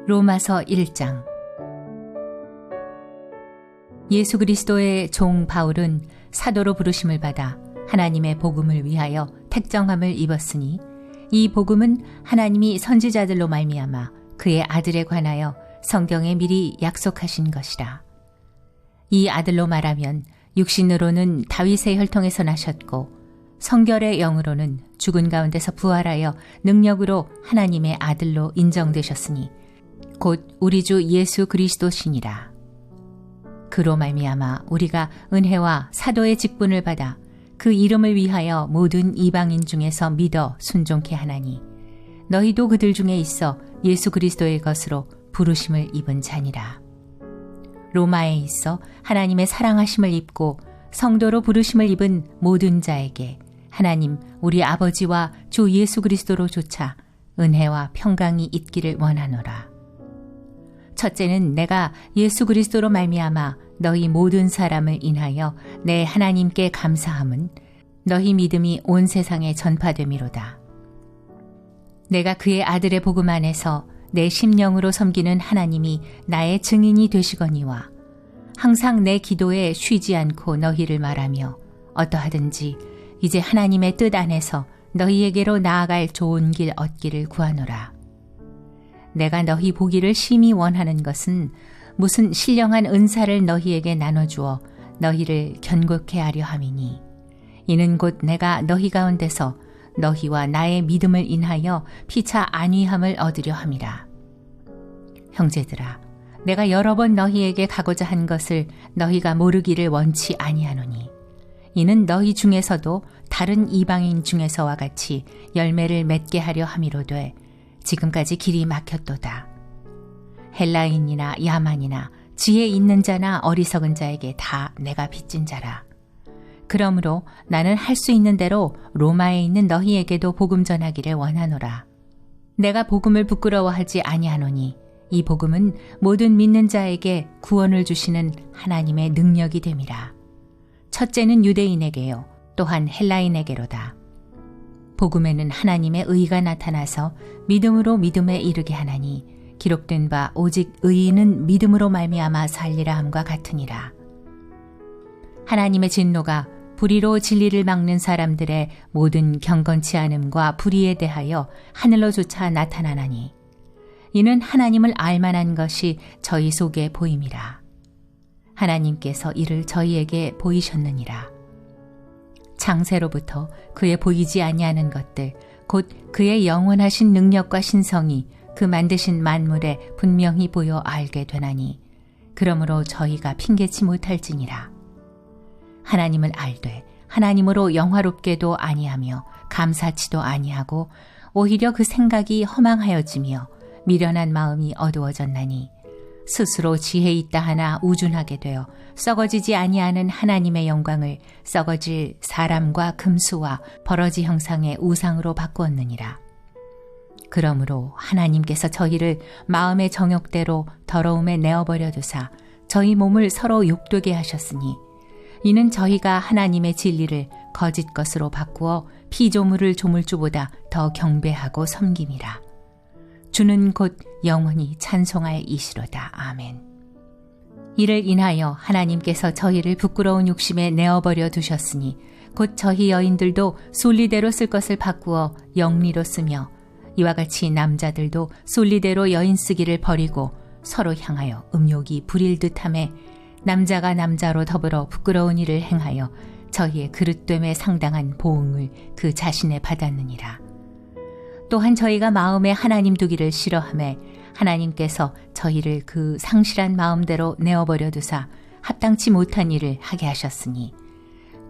로마서 1장. 예수 그리스도의 종 바울은 사도로 부르심을 받아 하나님의 복음을 위하여 택정함을 입었으니 이 복음은 하나님이 선지자들로 말미암아 그의 아들에 관하여 성경에 미리 약속하신 것이라. 이 아들로 말하면 육신으로는 다윗의 혈통에서 나셨고 성결의 영으로는 죽은 가운데서 부활하여 능력으로 하나님의 아들로 인정되셨으니 곧 우리 주 예수 그리스도시니라. 그로 말미암아 우리가 은혜와 사도의 직분을 받아 그 이름을 위하여 모든 이방인 중에서 믿어 순종케 하나니 너희도 그들 중에 있어 예수 그리스도의 것으로 부르심을 입은 자니라. 로마에 있어 하나님의 사랑하심을 입고 성도로 부르심을 입은 모든 자에게 하나님 우리 아버지와 주 예수 그리스도로 조차 은혜와 평강이 있기를 원하노라. 첫째는 내가 예수 그리스도로 말미암아 너희 모든 사람을 인하여 내 하나님께 감사함은 너희 믿음이 온 세상에 전파됨이로다. 내가 그의 아들의 복음 안에서 내 심령으로 섬기는 하나님이 나의 증인이 되시거니와 항상 내 기도에 쉬지 않고 너희를 말하며 어떠하든지 이제 하나님의 뜻 안에서 너희에게로 나아갈 좋은 길 얻기를 구하노라. 내가 너희 보기를 심히 원하는 것은 무슨 신령한 은사를 너희에게 나눠주어 너희를 견고케 하려 함이니 이는 곧 내가 너희 가운데서 너희와 나의 믿음을 인하여 피차 안위함을 얻으려 함이라. 형제들아, 내가 여러 번 너희에게 가고자 한 것을 너희가 모르기를 원치 아니하노니 이는 너희 중에서도 다른 이방인 중에서와 같이 열매를 맺게 하려 함이로되 지금까지 길이 막혔도다. 헬라인이나 야만이나 지혜 있는 자나 어리석은 자에게 다 내가 빚진 자라. 그러므로 나는 할 수 있는 대로 로마에 있는 너희에게도 복음 전하기를 원하노라. 내가 복음을 부끄러워하지 아니하노니 이 복음은 모든 믿는 자에게 구원을 주시는 하나님의 능력이 됨이라. 첫째는 유대인에게요 또한 헬라인에게로다. 복음에는 하나님의 의가 나타나서 믿음으로 믿음에 이르게 하나니 기록된 바 오직 의인은 믿음으로 말미암아 살리라 함과 같으니라. 하나님의 진노가 불의로 진리를 막는 사람들의 모든 경건치 않음과 불의에 대하여 하늘로조차 나타나나니 이는 하나님을 알만한 것이 저희 속에 보임이라. 하나님께서 이를 저희에게 보이셨느니라. 창세로부터 그의 보이지 아니하는 것들 곧 그의 영원하신 능력과 신성이 그 만드신 만물에 분명히 보여 알게 되나니 그러므로 저희가 핑계치 못할지니라. 하나님을 알되 하나님으로 영화롭게도 아니하며 감사치도 아니하고 오히려 그 생각이 허망하여지며 미련한 마음이 어두워졌나니 스스로 지혜 있다 하나 우준하게 되어 썩어지지 아니하는 하나님의 영광을 썩어질 사람과 금수와 버러지 형상의 우상으로 바꾸었느니라. 그러므로 하나님께서 저희를 마음의 정욕대로 더러움에 내어버려 두사 저희 몸을 서로 욕되게 하셨으니 이는 저희가 하나님의 진리를 거짓 것으로 바꾸어 피조물을 조물주보다 더 경배하고 섬김이라. 주는 곧 영원히 찬송할 이시로다. 아멘. 이를 인하여 하나님께서 저희를 부끄러운 욕심에 내어버려 두셨으니 곧 저희 여인들도 순리대로 쓸 것을 바꾸어 영리로 쓰며 이와 같이 남자들도 순리대로 여인 쓰기를 버리고 서로 향하여 음욕이 부릴 듯하며 남자가 남자로 더불어 부끄러운 일을 행하여 저희의 그릇됨에 상당한 보응을 그 자신에 받았느니라. 또한 저희가 마음에 하나님 두기를 싫어하며 하나님께서 저희를 그 상실한 마음대로 내어버려 두사 합당치 못한 일을 하게 하셨으니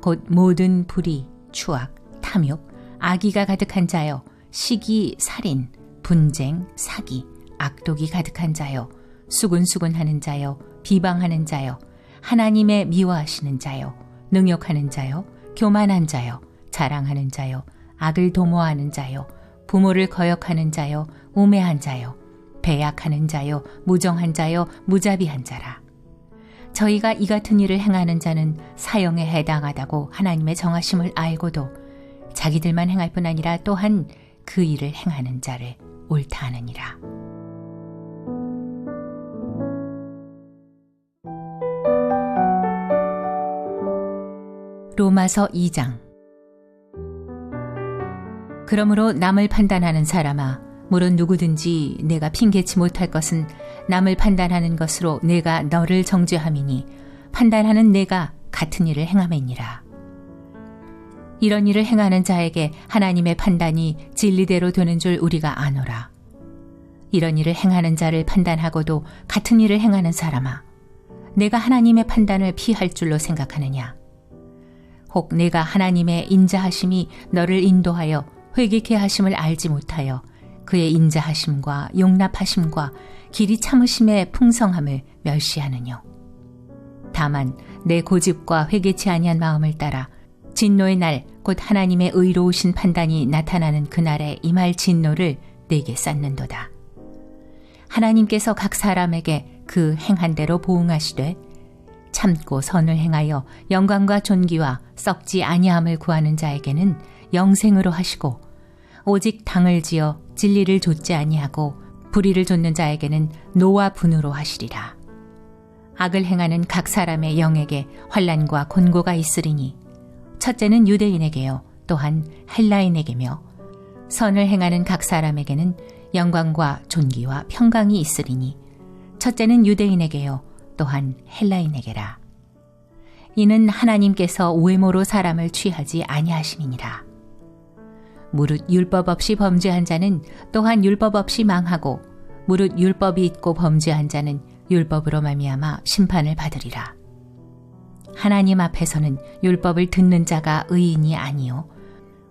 곧 모든 불의, 추악, 탐욕, 악의가 가득한 자여 시기, 살인, 분쟁, 사기, 악독이 가득한 자여 수군수군하는 자여 비방하는 자여 하나님의 미워하시는 자여 능욕하는 자여 교만한 자여 자랑하는 자여 악을 도모하는 자여 부모를 거역하는 자여 우매한 자여 배약하는 자여 무정한 자여 무자비한 자라. 저희가 이 같은 일을 행하는 자는 사형에 해당하다고 하나님의 정하심을 알고도 자기들만 행할 뿐 아니라 또한 그 일을 행하는 자를 옳다 하느니라. 로마서 2장. 그러므로 남을 판단하는 사람아, 무릇 누구든지 내가 핑계치 못할 것은 남을 판단하는 것으로 내가 너를 정죄함이니 판단하는 내가 같은 일을 행함이니라. 이런 일을 행하는 자에게 하나님의 판단이 진리대로 되는 줄 우리가 아노라. 이런 일을 행하는 자를 판단하고도 같은 일을 행하는 사람아, 내가 하나님의 판단을 피할 줄로 생각하느냐? 혹 내가 하나님의 인자하심이 너를 인도하여 회개케 하심을 알지 못하여 그의 인자하심과 용납하심과 길이 참으심의 풍성함을 멸시하느뇨. 다만 내 고집과 회개치 아니한 마음을 따라 진노의 날 곧 하나님의 의로우신 판단이 나타나는 그날에 임할 진노를 내게 쌓는도다. 하나님께서 각 사람에게 그 행한 대로 보응하시되 참고 선을 행하여 영광과 존귀와 썩지 아니함을 구하는 자에게는 영생으로 하시고 오직 당을 지어 진리를 좇지 아니하고 불의를 좇는 자에게는 노와 분으로 하시리라. 악을 행하는 각 사람의 영에게 환난과 곤고가 있으리니 첫째는 유대인에게요 또한 헬라인에게며 선을 행하는 각 사람에게는 영광과 존귀와 평강이 있으리니 첫째는 유대인에게요 또한 헬라인에게라. 이는 하나님께서 외모로 사람을 취하지 아니하심이니라. 무릇 율법 없이 범죄한 자는 또한 율법 없이 망하고 무릇 율법이 있고 범죄한 자는 율법으로 말미암아 심판을 받으리라. 하나님 앞에서는 율법을 듣는 자가 의인이 아니요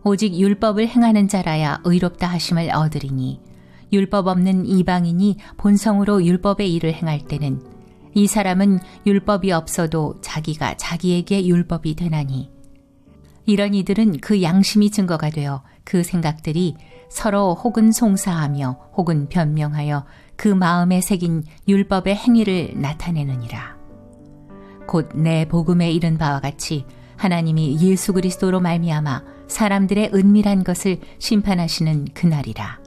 오직 율법을 행하는 자라야 의롭다 하심을 얻으리니 율법 없는 이방인이 본성으로 율법의 일을 행할 때는 이 사람은 율법이 없어도 자기가 자기에게 율법이 되나니 이런 이들은 그 양심이 증거가 되어 그 생각들이 서로 혹은 송사하며 혹은 변명하여 그 마음에 새긴 율법의 행위를 나타내느니라. 곧 내 복음에 이른 바와 같이 하나님이 예수 그리스도로 말미암아 사람들의 은밀한 것을 심판하시는 그날이라.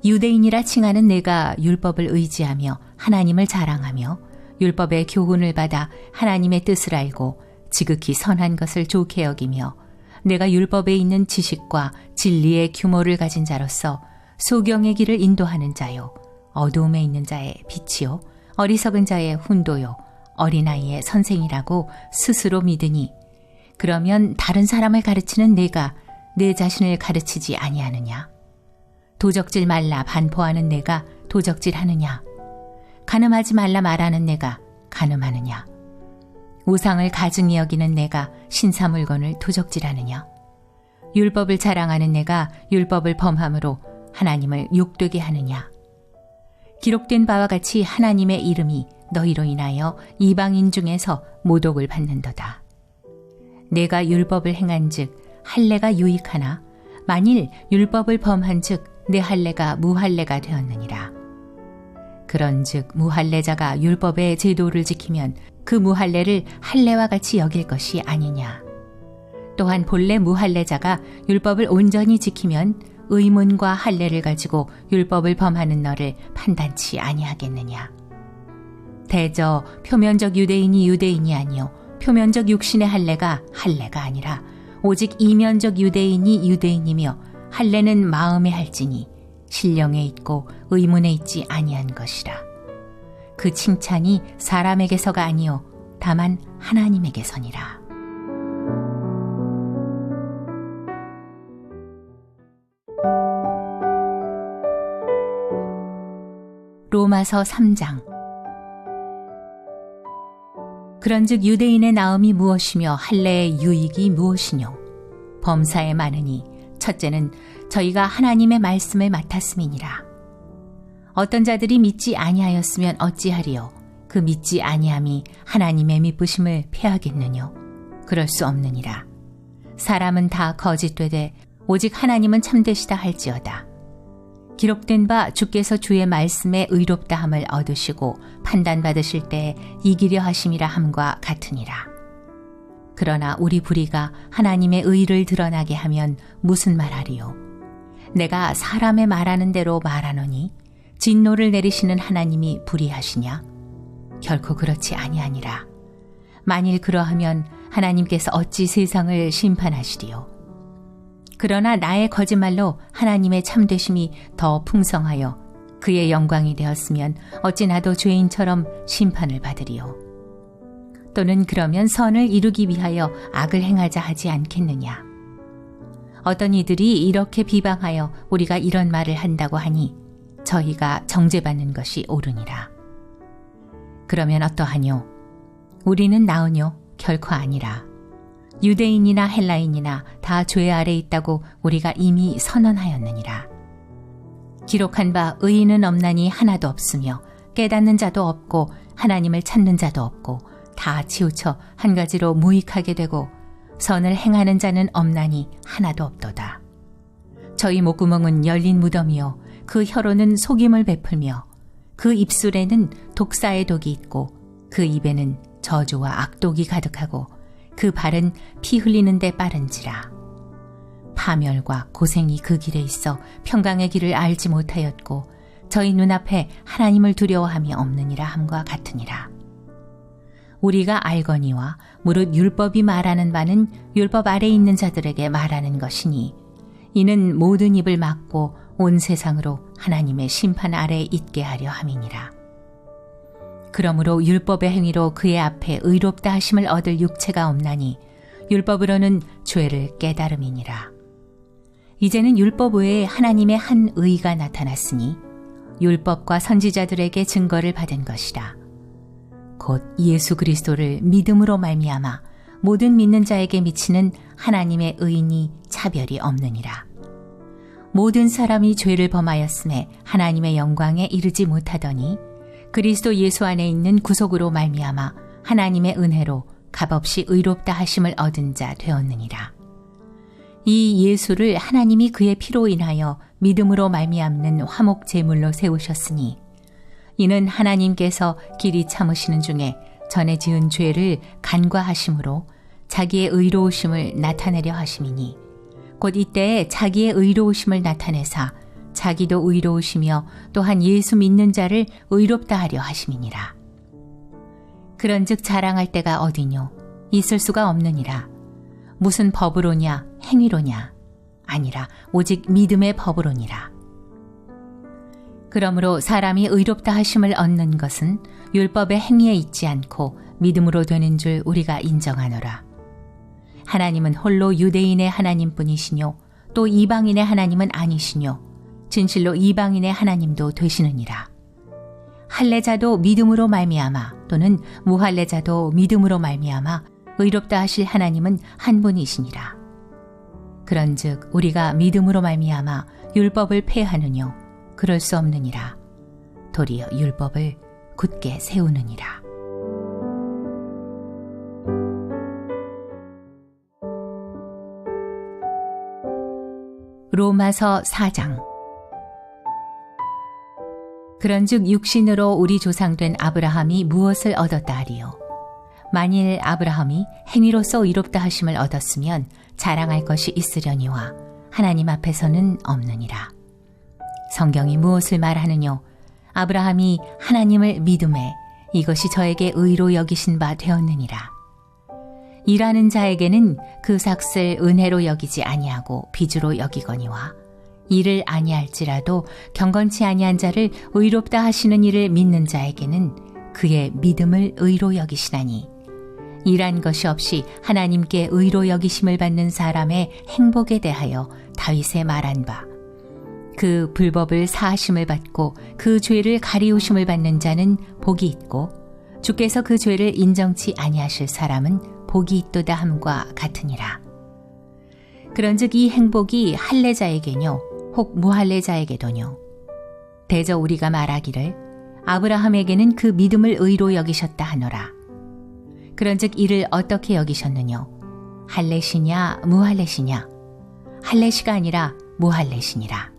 유대인이라 칭하는 내가 율법을 의지하며 하나님을 자랑하며 율법의 교훈을 받아 하나님의 뜻을 알고 지극히 선한 것을 좋게 여기며 내가 율법에 있는 지식과 진리의 규모를 가진 자로서 소경의 길을 인도하는 자요 어두움에 있는 자의 빛이요 어리석은 자의 훈도요 어린아이의 선생이라고 스스로 믿으니 그러면 다른 사람을 가르치는 내가 내 자신을 가르치지 아니하느냐? 도적질 말라 반포하는 내가 도적질하느냐? 간음하지 말라 말하는 내가 간음하느냐? 우상을 가증히 여기는 내가 신사물건을 도적질하느냐? 율법을 자랑하는 내가 율법을 범함으로 하나님을 욕되게 하느냐? 기록된 바와 같이 하나님의 이름이 너희로 인하여 이방인 중에서 모독을 받는도다. 내가 율법을 행한즉 할례가 유익하나 만일 율법을 범한즉 내 할례가 무할례가 되었느니라. 그런즉 무할례자가 율법의 제도를 지키면 그 무할례를 할례와 같이 여길 것이 아니냐. 또한 본래 무할례자가 율법을 온전히 지키면 의문과 할례를 가지고 율법을 범하는 너를 판단치 아니하겠느냐. 대저 표면적 유대인이 유대인이 아니요 표면적 육신의 할례가 할례가 아니라 오직 이면적 유대인이 유대인이며 할례는 마음에 할지니 신령에 있고 의문에 있지 아니한 것이라. 그 칭찬이 사람에게서가 아니요 다만 하나님에게서니라. 로마서 3장. 그런즉 유대인의 나음이 무엇이며 할례의 유익이 무엇이뇨? 범사에 많으니 첫째는 저희가 하나님의 말씀을 맡았음이니라. 어떤 자들이 믿지 아니하였으면 어찌하리요? 그 믿지 아니함이 하나님의 미쁘심을 패하겠느뇨? 그럴 수 없느니라. 사람은 다 거짓되되 오직 하나님은 참되시다 할지어다. 기록된 바 주께서 주의 말씀에 의롭다함을 얻으시고 판단받으실 때에 이기려 하심이라 함과 같으니라. 그러나 우리 불의가 하나님의 의를 드러나게 하면 무슨 말하리요? 내가 사람의 말하는 대로 말하노니 진노를 내리시는 하나님이 불의하시냐? 결코 그렇지 아니하니라. 만일 그러하면 하나님께서 어찌 세상을 심판하시리요. 그러나 나의 거짓말로 하나님의 참되심이 더 풍성하여 그의 영광이 되었으면 어찌 나도 죄인처럼 심판을 받으리요. 또는 그러면 선을 이루기 위하여 악을 행하자 하지 않겠느냐. 어떤 이들이 이렇게 비방하여 우리가 이런 말을 한다고 하니 저희가 정죄받는 것이 옳으니라. 그러면 어떠하뇨? 우리는 나으뇨? 결코 아니라. 유대인이나 헬라인이나 다 죄 아래 있다고 우리가 이미 선언하였느니라. 기록한 바 의인은 없나니 하나도 없으며 깨닫는 자도 없고 하나님을 찾는 자도 없고 다 치우쳐 한 가지로 무익하게 되고 선을 행하는 자는 없나니 하나도 없도다. 저희 목구멍은 열린 무덤이요 그 혀로는 속임을 베풀며 그 입술에는 독사의 독이 있고 그 입에는 저주와 악독이 가득하고 그 발은 피 흘리는 데 빠른지라. 파멸과 고생이 그 길에 있어 평강의 길을 알지 못하였고 저희 눈앞에 하나님을 두려워함이 없느니라 함과 같으니라. 우리가 알거니와 무릇 율법이 말하는 바는 율법 아래 있는 자들에게 말하는 것이니 이는 모든 입을 막고 온 세상으로 하나님의 심판 아래 있게 하려 함이니라. 그러므로 율법의 행위로 그의 앞에 의롭다 하심을 얻을 육체가 없나니 율법으로는 죄를 깨달음이니라. 이제는 율법 외에 하나님의 한 의가 나타났으니 율법과 선지자들에게 증거를 받은 것이라. 곧 예수 그리스도를 믿음으로 말미암아 모든 믿는 자에게 미치는 하나님의 의인이 차별이 없느니라. 모든 사람이 죄를 범하였음에 하나님의 영광에 이르지 못하더니 그리스도 예수 안에 있는 구속으로 말미암아 하나님의 은혜로 값없이 의롭다 하심을 얻은 자 되었느니라. 이 예수를 하나님이 그의 피로 인하여 믿음으로 말미암는 화목 제물로 세우셨으니 이는 하나님께서 길이 참으시는 중에 전에 지은 죄를 간과하심으로 자기의 의로우심을 나타내려 하심이니 곧 이때에 자기의 의로우심을 나타내사 자기도 의로우시며 또한 예수 믿는 자를 의롭다 하려 하심이니라. 그런즉 자랑할 때가 어디뇨? 있을 수가 없느니라. 무슨 법으로냐 행위로냐? 아니라 오직 믿음의 법으로니라. 그러므로 사람이 의롭다 하심을 얻는 것은 율법의 행위에 있지 않고 믿음으로 되는 줄 우리가 인정하노라. 하나님은 홀로 유대인의 하나님뿐이시뇨 또 이방인의 하나님은 아니시뇨 진실로 이방인의 하나님도 되시느니라. 할례자도 믿음으로 말미암아 또는 무할례자도 믿음으로 말미암아 의롭다 하실 하나님은 한 분이시니라. 그런즉 우리가 믿음으로 말미암아 율법을 폐하느뇨 그럴 수 없느니라. 도리어 율법을 굳게 세우느니라. 로마서 4장. 그런즉 육신으로 우리 조상된 아브라함이 무엇을 얻었다 하리요? 만일 아브라함이 행위로서 의롭다 하심을 얻었으면 자랑할 것이 있으려니와 하나님 앞에서는 없느니라. 성경이 무엇을 말하느뇨? 아브라함이 하나님을 믿음에 이것이 저에게 의로 여기신 바 되었느니라. 일하는 자에게는 그 삭을 은혜로 여기지 아니하고 빚으로 여기거니와 일을 아니할지라도 경건치 아니한 자를 의롭다 하시는 이를 믿는 자에게는 그의 믿음을 의로 여기시나니 일한 것이 없이 하나님께 의로 여기심을 받는 사람의 행복에 대하여 다윗의 말한 바 그 불법을 사하심을 받고 그 죄를 가리우심을 받는 자는 복이 있고 주께서 그 죄를 인정치 아니하실 사람은 복이 있도다 함과 같으니라. 그런즉 이 행복이 할례자에게뇨 혹 무할례자에게도뇨. 대저 우리가 말하기를 아브라함에게는 그 믿음을 의로 여기셨다 하노라. 그런즉 이를 어떻게 여기셨느뇨? 할례시냐 무할례시냐? 할례시가 아니라 무할례시니라.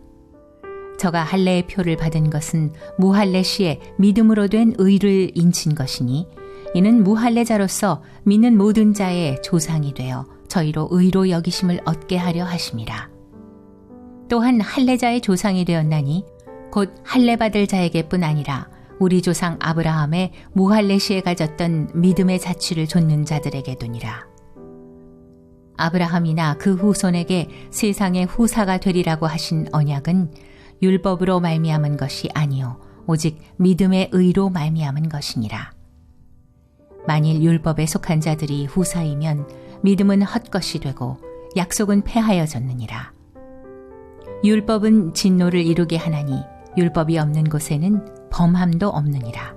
저가 할례의 표를 받은 것은 무할례시에 믿음으로 된 의를 인친 것이니 이는 무할례자로서 믿는 모든 자의 조상이 되어 저희로 의로 여기심을 얻게 하려 하심이라. 또한 할례자의 조상이 되었나니 곧 할례받을 자에게뿐 아니라 우리 조상 아브라함의 무할례시에 가졌던 믿음의 자취를 좇는 자들에게도니라. 아브라함이나 그 후손에게 세상의 후사가 되리라고 하신 언약은 율법으로 말미암은 것이 아니요 오직 믿음의 의로 말미암은 것이니라. 만일 율법에 속한 자들이 후사이면 믿음은 헛것이 되고 약속은 폐하여졌느니라. 율법은 진노를 이루게 하나니 율법이 없는 곳에는 범함도 없느니라.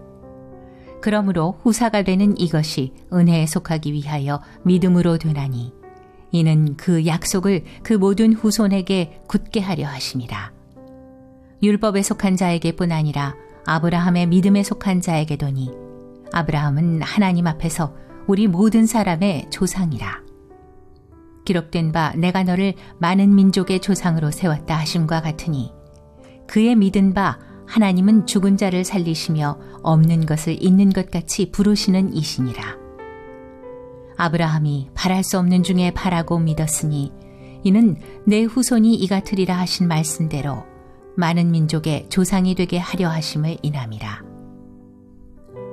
그러므로 후사가 되는 이것이 은혜에 속하기 위하여 믿음으로 되나니 이는 그 약속을 그 모든 후손에게 굳게 하려 하심이라. 율법에 속한 자에게뿐 아니라 아브라함의 믿음에 속한 자에게도니 아브라함은 하나님 앞에서 우리 모든 사람의 조상이라. 기록된 바 내가 너를 많은 민족의 조상으로 세웠다 하심과 같으니 그의 믿은 바 하나님은 죽은 자를 살리시며 없는 것을 있는 것 같이 부르시는 이시니라. 아브라함이 바랄 수 없는 중에 바라고 믿었으니 이는 내 후손이 이 같으리라 하신 말씀대로 많은 민족의 조상이 되게 하려 하심을 인함이라.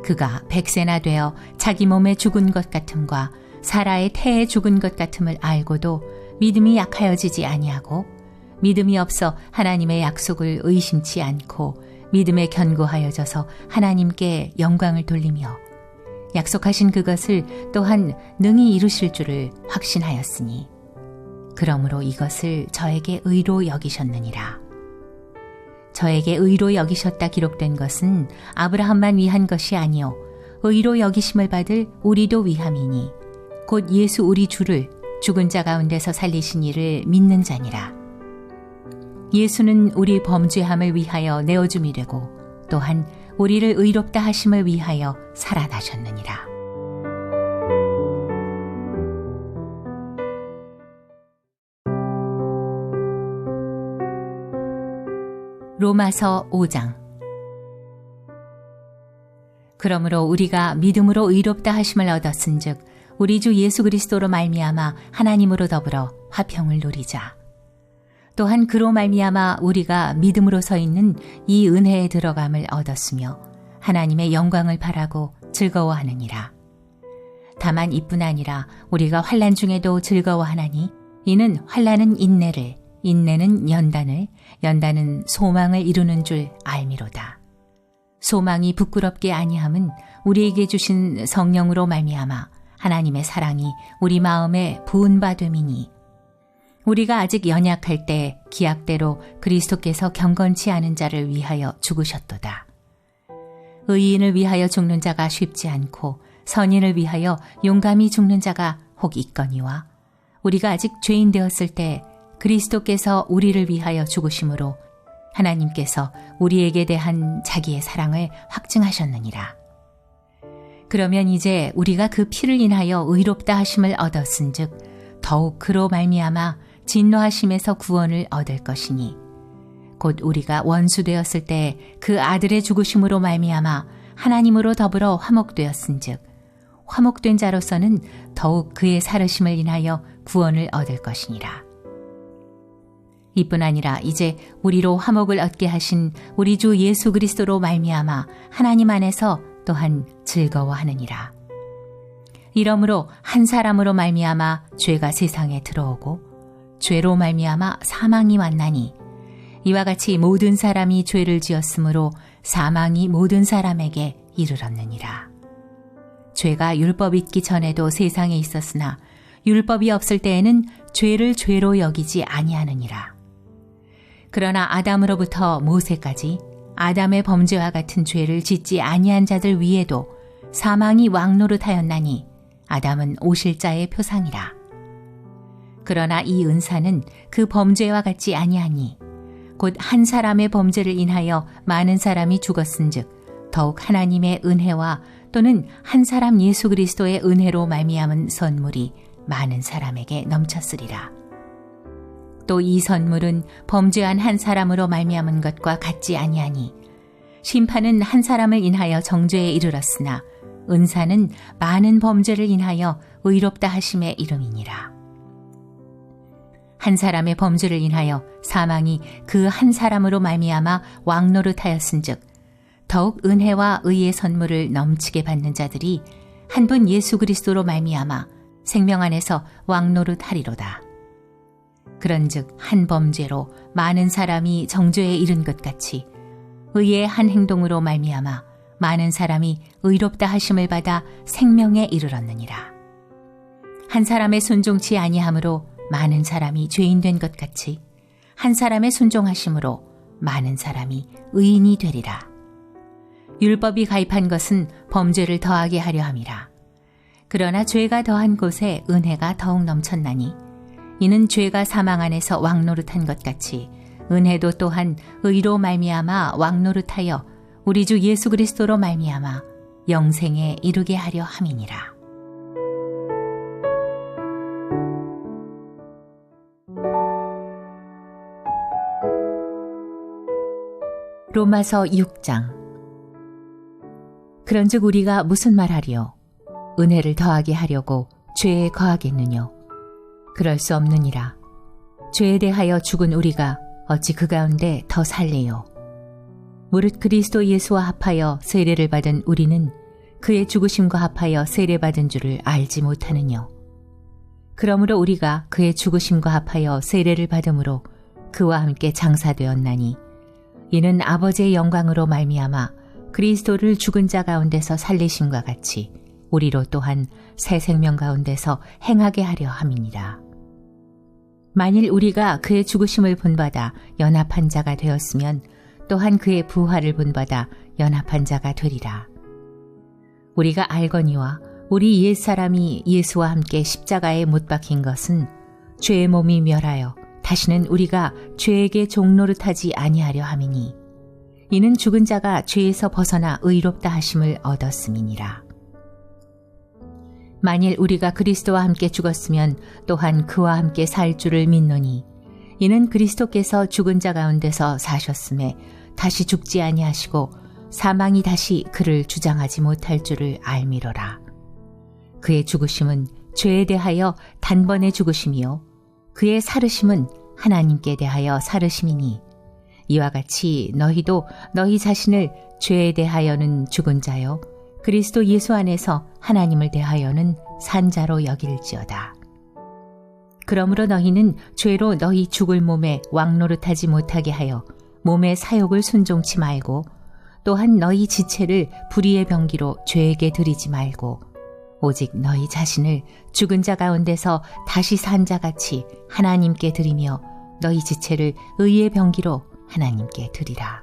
그가 100세나 되어 자기 몸에 죽은 것 같음과 사라의 태에 죽은 것 같음을 알고도 믿음이 약하여지지 아니하고 믿음이 없어 하나님의 약속을 의심치 않고 믿음에 견고하여져서 하나님께 영광을 돌리며 약속하신 그것을 또한 능히 이루실 줄을 확신하였으니 그러므로 이것을 저에게 의로 여기셨느니라. 저에게 의로 여기셨다 기록된 것은 아브라함만 위한 것이 아니요 의로 여기심을 받을 우리도 위함이니 곧 예수 우리 주를 죽은 자 가운데서 살리신 이를 믿는 자니라. 예수는 우리 범죄함을 위하여 내어줌이 되고 또한 우리를 의롭다 하심을 위하여 살아나셨느니라. 로마서 5장. 그러므로 우리가 믿음으로 의롭다 하심을 얻었은즉 우리 주 예수 그리스도로 말미암아 하나님으로 더불어 화평을 누리자. 또한 그로 말미암아 우리가 믿음으로 서 있는 이 은혜에 들어감을 얻었으며 하나님의 영광을 바라고 즐거워하느니라. 다만 이뿐 아니라 우리가 환난 중에도 즐거워하나니 이는 환난은 인내를, 인내는 연단을, 연단은 소망을 이루는 줄 알미로다. 소망이 부끄럽게 아니함은 우리에게 주신 성령으로 말미암아 하나님의 사랑이 우리 마음에 부은 바 됨이니 우리가 아직 연약할 때 기약대로 그리스도께서 경건치 않은 자를 위하여 죽으셨도다. 의인을 위하여 죽는 자가 쉽지 않고 선인을 위하여 용감히 죽는 자가 혹 있거니와 우리가 아직 죄인 되었을 때 그리스도께서 우리를 위하여 죽으심으로 하나님께서 우리에게 대한 자기의 사랑을 확증하셨느니라. 그러면 이제 우리가 그 피를 인하여 의롭다 하심을 얻었은즉 더욱 그로 말미암아 진노하심에서 구원을 얻을 것이니 곧 우리가 원수 되었을 때 그 아들의 죽으심으로 말미암아 하나님으로 더불어 화목되었은즉 화목된 자로서는 더욱 그의 살으심을 인하여 구원을 얻을 것이니라. 이뿐 아니라 이제 우리로 화목을 얻게 하신 우리 주 예수 그리스도로 말미암아 하나님 안에서 또한 즐거워하느니라. 이러므로 한 사람으로 말미암아 죄가 세상에 들어오고 죄로 말미암아 사망이 왔나니 이와 같이 모든 사람이 죄를 지었으므로 사망이 모든 사람에게 이르렀느니라. 죄가 율법 있기 전에도 세상에 있었으나 율법이 없을 때에는 죄를 죄로 여기지 아니하느니라. 그러나 아담으로부터 모세까지 아담의 범죄와 같은 죄를 짓지 아니한 자들 위에도 사망이 왕노릇하였나니 아담은 오실 자의 표상이라. 그러나 이 은사는 그 범죄와 같지 아니하니 곧 한 사람의 범죄를 인하여 많은 사람이 죽었은즉 더욱 하나님의 은혜와 또는 한 사람 예수 그리스도의 은혜로 말미암은 선물이 많은 사람에게 넘쳤으리라. 또 이 선물은 범죄한 한 사람으로 말미암은 것과 같지 아니하니 심판은 한 사람을 인하여 정죄에 이르렀으나 은사는 많은 범죄를 인하여 의롭다 하심에 이름이니라. 한 사람의 범죄를 인하여 사망이 그 한 사람으로 말미암아 왕노릇하였은즉 더욱 은혜와 의의 선물을 넘치게 받는 자들이 한 분 예수 그리스도로 말미암아 생명 안에서 왕노릇하리로다. 그런즉 한 범죄로 많은 사람이 정죄에 이른 것 같이 의의 한 행동으로 말미암아 많은 사람이 의롭다 하심을 받아 생명에 이르렀느니라. 한 사람의 순종치 아니함으로 많은 사람이 죄인 된 것 같이 한 사람의 순종하심으로 많은 사람이 의인이 되리라. 율법이 가입한 것은 범죄를 더하게 하려 함이라. 그러나 죄가 더한 곳에 은혜가 더욱 넘쳤나니 이는 죄가 사망 안에서 왕노릇한 것 같이 은혜도 또한 의로 말미암아 왕노릇하여 우리 주 예수 그리스도로 말미암아 영생에 이르게 하려 함이니라. 로마서 6장. 그런즉 우리가 무슨 말하리요? 은혜를 더하게 하려고 죄에 거하겠느뇨? 그럴 수 없느니라. 죄에 대하여 죽은 우리가 어찌 그 가운데 더 살리요? 무릇 그리스도 예수와 합하여 세례를 받은 우리는 그의 죽으심과 합하여 세례받은 줄을 알지 못하느뇨? 그러므로 우리가 그의 죽으심과 합하여 세례를 받음으로 그와 함께 장사되었나니 이는 아버지의 영광으로 말미암아 그리스도를 죽은 자 가운데서 살리심과 같이 우리로 또한 새 생명 가운데서 행하게 하려 함이니라. 만일 우리가 그의 죽으심을 본받아 연합한 자가 되었으면 또한 그의 부활을 본받아 연합한 자가 되리라. 우리가 알거니와 우리 옛사람이 예수와 함께 십자가에 못 박힌 것은 죄의 몸이 멸하여 다시는 우리가 죄에게 종노릇하지 아니하려 함이니 이는 죽은 자가 죄에서 벗어나 의롭다 하심을 얻었음이니라. 만일 우리가 그리스도와 함께 죽었으면 또한 그와 함께 살 줄을 믿노니 이는 그리스도께서 죽은 자 가운데서 사셨음에 다시 죽지 아니하시고 사망이 다시 그를 주장하지 못할 줄을 알미로라. 그의 죽으심은 죄에 대하여 단번에 죽으심이요 그의 살으심은 하나님께 대하여 살으심이니 이와 같이 너희도 너희 자신을 죄에 대하여는 죽은 자요 그리스도 예수 안에서 하나님을 대하여는 산 자로 여길지어다. 그러므로 너희는 죄로 너희 죽을 몸에 왕노릇하지 못하게 하여 몸의 사욕을 순종치 말고 또한 너희 지체를 불의의 병기로 죄에게 드리지 말고 오직 너희 자신을 죽은 자 가운데서 다시 산 자같이 하나님께 드리며 너희 지체를 의의 병기로 하나님께 드리라.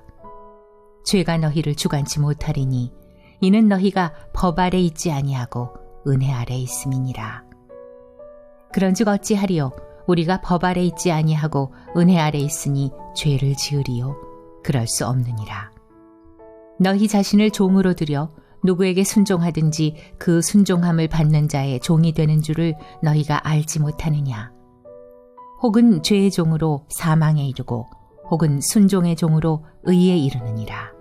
죄가 너희를 주관치 못하리니 이는 너희가 법 아래 있지 아니하고 은혜 아래 있음이니라. 그런즉 어찌하리요? 우리가 법 아래 있지 아니하고 은혜 아래 있으니 죄를 지으리요? 그럴 수 없느니라. 너희 자신을 종으로 들여 누구에게 순종하든지 그 순종함을 받는 자의 종이 되는 줄을 너희가 알지 못하느냐? 혹은 죄의 종으로 사망에 이르고 혹은 순종의 종으로 의에 이르느니라.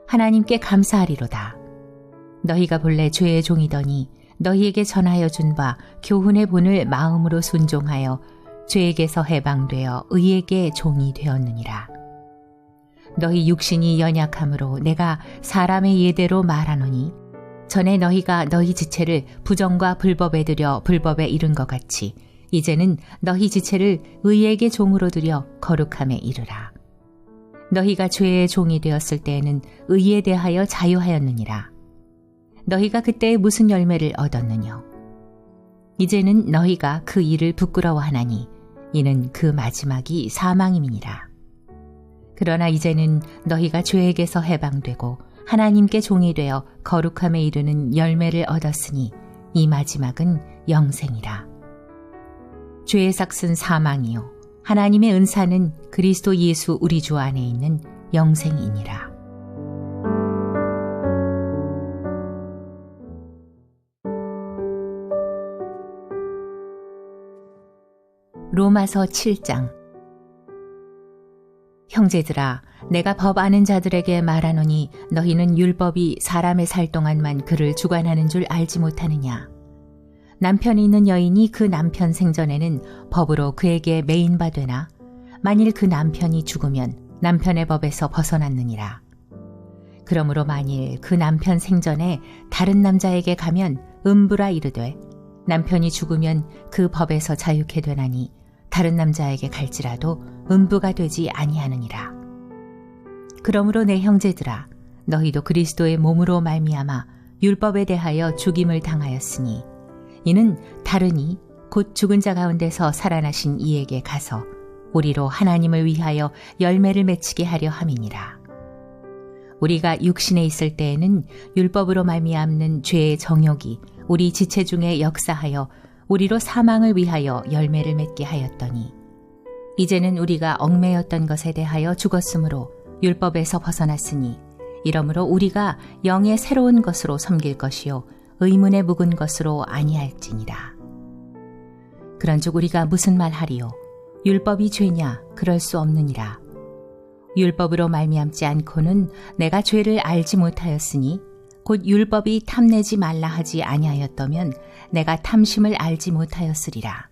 하나님께 감사하리로다. 너희가 본래 죄의 종이더니 너희에게 전하여 준 바 교훈의 본을 마음으로 순종하여 죄에게서 해방되어 의에게 종이 되었느니라. 너희 육신이 연약함으로 내가 사람의 예대로 말하노니 전에 너희가 너희 지체를 부정과 불법에 들여 불법에 이른 것 같이 이제는 너희 지체를 의에게 종으로 들여 거룩함에 이르라. 너희가 죄의 종이 되었을 때에는 의에 대하여 자유하였느니라. 너희가 그때 무슨 열매를 얻었느냐? 이제는 너희가 그 일을 부끄러워하나니 이는 그 마지막이 사망임이니라. 그러나 이제는 너희가 죄에게서 해방되고 하나님께 종이 되어 거룩함에 이르는 열매를 얻었으니 이 마지막은 영생이라. 죄의 삭은 사망이요 하나님의 은사는 그리스도 예수 우리 주 안에 있는 영생이니라. 로마서 7장. 형제들아, 내가 법 아는 자들에게 말하노니 너희는 율법이 사람의 살 동안만 그를 주관하는 줄 알지 못하느냐? 남편이 있는 여인이 그 남편 생전에는 법으로 그에게 매인 바 되나 만일 그 남편이 죽으면 남편의 법에서 벗어났느니라. 그러므로 만일 그 남편 생전에 다른 남자에게 가면 음부라 이르되 남편이 죽으면 그 법에서 자유케 되나니 다른 남자에게 갈지라도 음부가 되지 아니하느니라. 그러므로 내 형제들아, 너희도 그리스도의 몸으로 말미암아 율법에 대하여 죽임을 당하였으니 이는 다르니 곧 죽은 자 가운데서 살아나신 이에게 가서 우리로 하나님을 위하여 열매를 맺히게 하려 함이니라. 우리가 육신에 있을 때에는 율법으로 말미암는 죄의 정욕이 우리 지체 중에 역사하여 우리로 사망을 위하여 열매를 맺게 하였더니 이제는 우리가 얽매였던 것에 대하여 죽었으므로 율법에서 벗어났으니 이러므로 우리가 영의 새로운 것으로 섬길 것이요 의문에 묵은 것으로 아니할지니라. 그런즉 우리가 무슨 말하리요? 율법이 죄냐? 그럴 수 없느니라. 율법으로 말미암지 않고는 내가 죄를 알지 못하였으니 곧 율법이 탐내지 말라 하지 아니하였다면 내가 탐심을 알지 못하였으리라.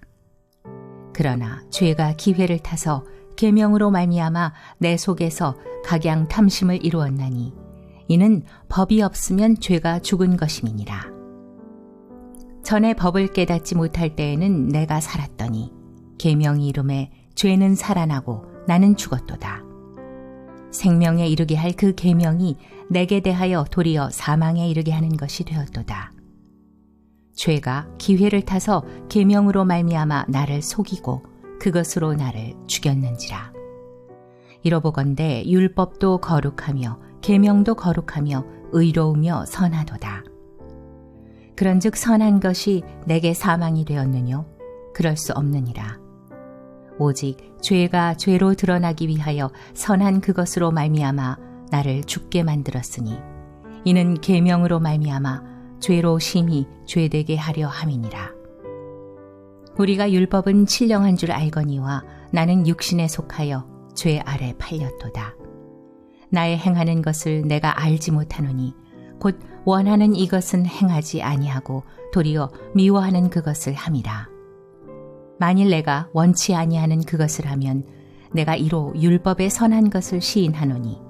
그러나 죄가 기회를 타서 계명으로 말미암아 내 속에서 각양 탐심을 이루었나니 이는 법이 없으면 죄가 죽은 것임이니라. 전에 법을 깨닫지 못할 때에는 내가 살았더니 계명이 이름에 죄는 살아나고 나는 죽었도다. 생명에 이르게 할 그 계명이 내게 대하여 도리어 사망에 이르게 하는 것이 되었도다. 죄가 기회를 타서 계명으로 말미암아 나를 속이고 그것으로 나를 죽였는지라. 이러보건대 율법도 거룩하며 계명도 거룩하며 의로우며 선하도다. 그런즉 선한 것이 내게 사망이 되었느뇨? 그럴 수 없느니라. 오직 죄가 죄로 드러나기 위하여 선한 그것으로 말미암아 나를 죽게 만들었으니 이는 계명으로 말미암아 죄로 심히 죄되게 하려 함이니라. 우리가 율법은 신령한 줄 알거니와 나는 육신에 속하여 죄 아래 팔렸도다. 나의 행하는 것을 내가 알지 못하노니 곧 원하는 이것은 행하지 아니하고 도리어 미워하는 그것을 함이라. 만일 내가 원치 아니하는 그것을 하면 내가 이로 율법의 선한 것을 시인하노니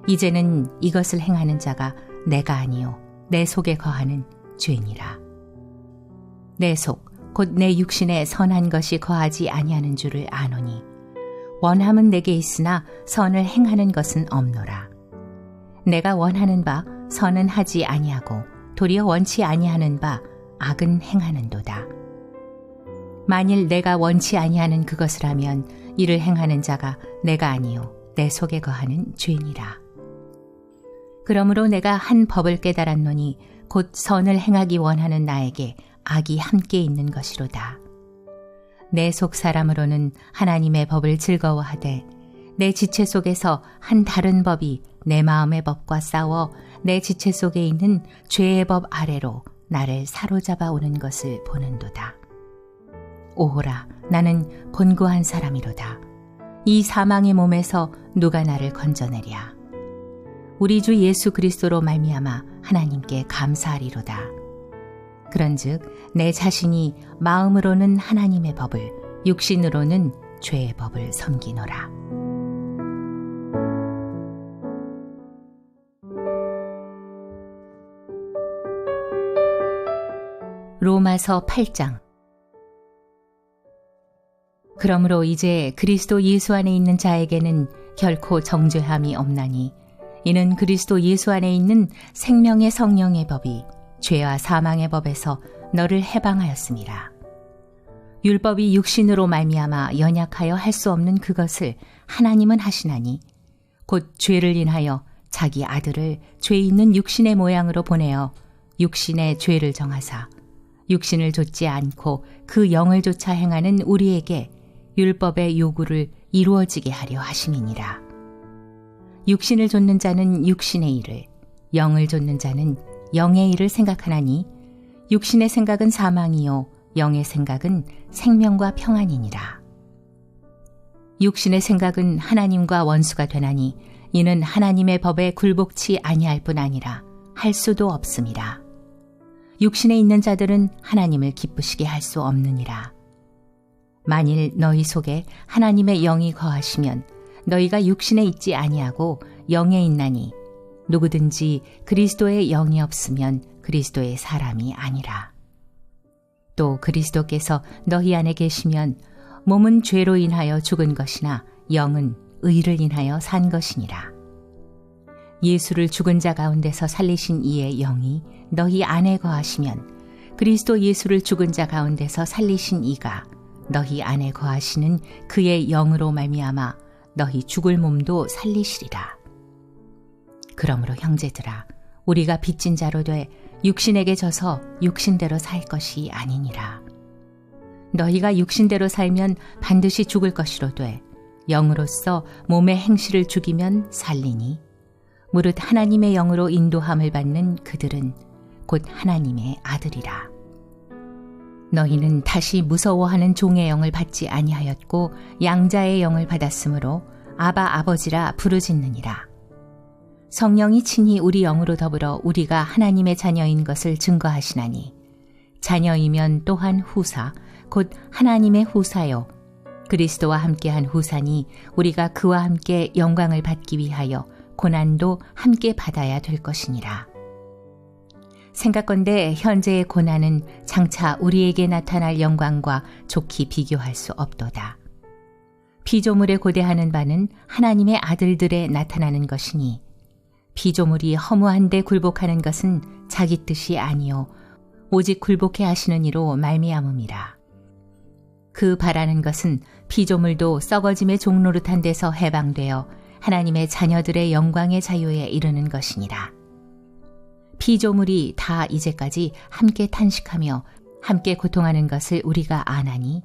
이제는 이것을 행하는 자가 내가 아니요 내 속에 거하는 죄니라. 내 속 곧 내 육신에 선한 것이 거하지 아니하는 줄을 아노니 원함은 내게 있으나 선을 행하는 것은 없노라. 내가 원하는 바 선은 하지 아니하고 도리어 원치 아니하는 바 악은 행하는도다. 만일 내가 원치 아니하는 그것을 하면 이를 행하는 자가 내가 아니요 내 속에 거하는 죄니라. 그러므로 내가 한 법을 깨달았노니 곧 선을 행하기 원하는 나에게 악이 함께 있는 것이로다. 내 속 사람으로는 하나님의 법을 즐거워하되 내 지체 속에서 한 다른 법이 내 마음의 법과 싸워 내 지체 속에 있는 죄의 법 아래로 나를 사로잡아 오는 것을 보는도다. 오호라, 나는 곤고한 사람이로다. 이 사망의 몸에서 누가 나를 건져내랴. 우리 주 예수 그리스도로 말미암아 하나님께 감사하리로다. 그런즉 내 자신이 마음으로는 하나님의 법을, 육신으로는 죄의 법을 섬기노라. 로마서 8장. 그러므로 이제 그리스도 예수 안에 있는 자에게는 결코 정죄함이 없나니 이는 그리스도 예수 안에 있는 생명의 성령의 법이 죄와 사망의 법에서 너를 해방하였습니다. 율법이 육신으로 말미암아 연약하여 할 수 없는 그것을 하나님은 하시나니 곧 죄를 인하여 자기 아들을 죄 있는 육신의 모양으로 보내어 육신의 죄를 정하사 육신을 좇지 않고 그 영을 조차 행하는 우리에게 율법의 요구를 이루어지게 하려 하심이니라. 육신을 좇는 자는 육신의 일을, 영을 좇는 자는 영의 일을 생각하나니 육신의 생각은 사망이요 영의 생각은 생명과 평안이니라. 육신의 생각은 하나님과 원수가 되나니 이는 하나님의 법에 굴복치 아니할 뿐 아니라 할 수도 없음이라. 육신에 있는 자들은 하나님을 기쁘시게 할 수 없느니라. 만일 너희 속에 하나님의 영이 거하시면 너희가 육신에 있지 아니하고 영에 있나니 누구든지 그리스도의 영이 없으면 그리스도의 사람이 아니라. 또 그리스도께서 너희 안에 계시면 몸은 죄로 인하여 죽은 것이나 영은 의를 인하여 산 것이니라. 예수를 죽은 자 가운데서 살리신 이의 영이 너희 안에 거하시면 그리스도 예수를 죽은 자 가운데서 살리신 이가 너희 안에 거하시는 그의 영으로 말미암아 너희 죽을 몸도 살리시리라. 그러므로 형제들아, 우리가 빚진 자로 돼 육신에게 져서 육신대로 살 것이 아니니라. 너희가 육신대로 살면 반드시 죽을 것이로되 영으로서 몸의 행실을 죽이면 살리니 무릇 하나님의 영으로 인도함을 받는 그들은 곧 하나님의 아들이라. 너희는 다시 무서워하는 종의 영을 받지 아니하였고 양자의 영을 받았으므로 아바 아버지라 부르짖느니라. 성령이 친히 우리 영으로 더불어 우리가 하나님의 자녀인 것을 증거하시나니 자녀이면 또한 후사 곧 하나님의 후사요 그리스도와 함께한 후사니 우리가 그와 함께 영광을 받기 위하여 고난도 함께 받아야 될 것이니라. 생각건대 현재의 고난은 장차 우리에게 나타날 영광과 좋게 비교할 수 없도다. 피조물에 고대하는 바는 하나님의 아들들에 나타나는 것이니 피조물이 허무한데 굴복하는 것은 자기 뜻이 아니요 오직 굴복해 하시는 이로 말미암음이라. 그 바라는 것은 피조물도 썩어짐의 종노릇한 데서 해방되어 하나님의 자녀들의 영광의 자유에 이르는 것이니라. 피조물이 다 이제까지 함께 탄식하며 함께 고통하는 것을 우리가 아나니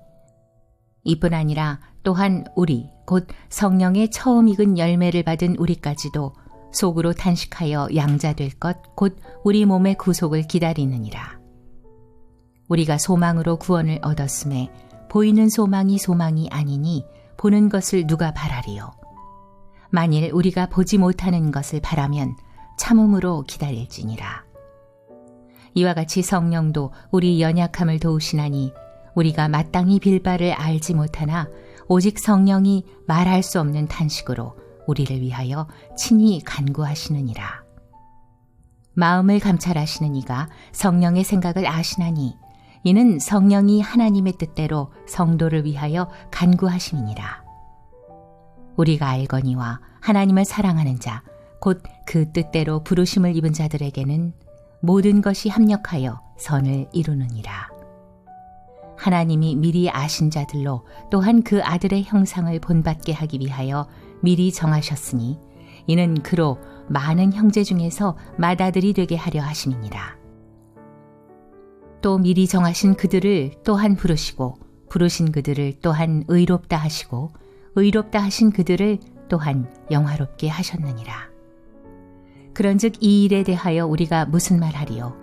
이뿐 아니라 또한 우리 곧 성령의 처음 익은 열매를 받은 우리까지도 속으로 탄식하여 양자될 것 곧 우리 몸의 구속을 기다리느니라. 우리가 소망으로 구원을 얻었음에 보이는 소망이 소망이 아니니 보는 것을 누가 바라리요. 만일 우리가 보지 못하는 것을 바라면 참음으로 기다릴지니라. 이와 같이 성령도 우리 연약함을 도우시나니 우리가 마땅히 빌 바를 알지 못하나 오직 성령이 말할 수 없는 탄식으로 우리를 위하여 친히 간구하시느니라. 마음을 감찰하시는 이가 성령의 생각을 아시나니 이는 성령이 하나님의 뜻대로 성도를 위하여 간구하심이니라. 우리가 알거니와 하나님을 사랑하는 자 곧 그 뜻대로 부르심을 입은 자들에게는 모든 것이 합력하여 선을 이루느니라. 하나님이 미리 아신 자들로 또한 그 아들의 형상을 본받게 하기 위하여 미리 정하셨으니 이는 그로 많은 형제 중에서 맏아들이 되게 하려 하심이니라. 또 미리 정하신 그들을 또한 부르시고 부르신 그들을 또한 의롭다 하시고 의롭다 하신 그들을 또한 영화롭게 하셨느니라. 그런즉 이 일에 대하여 우리가 무슨 말하리요?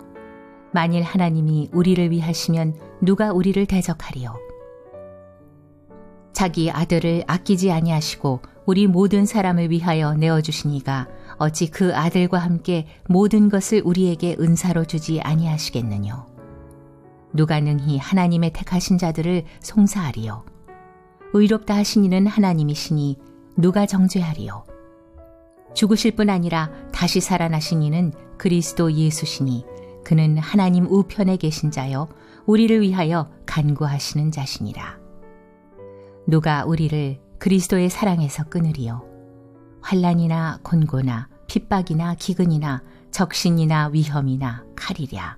만일 하나님이 우리를 위하시면 누가 우리를 대적하리요? 자기 아들을 아끼지 아니하시고 우리 모든 사람을 위하여 내어주시니가 어찌 그 아들과 함께 모든 것을 우리에게 은사로 주지 아니하시겠느뇨? 누가 능히 하나님의 택하신 자들을 송사하리요? 의롭다 하신 이는 하나님이시니 누가 정죄하리요? 죽으실 뿐 아니라 다시 살아나신 이는 그리스도 예수시니 그는 하나님 우편에 계신 자여 우리를 위하여 간구하시는 자시니라. 누가 우리를 그리스도의 사랑에서 끊으리요? 환난이나 곤고나 핍박이나 기근이나 적신이나 위험이나 칼이랴.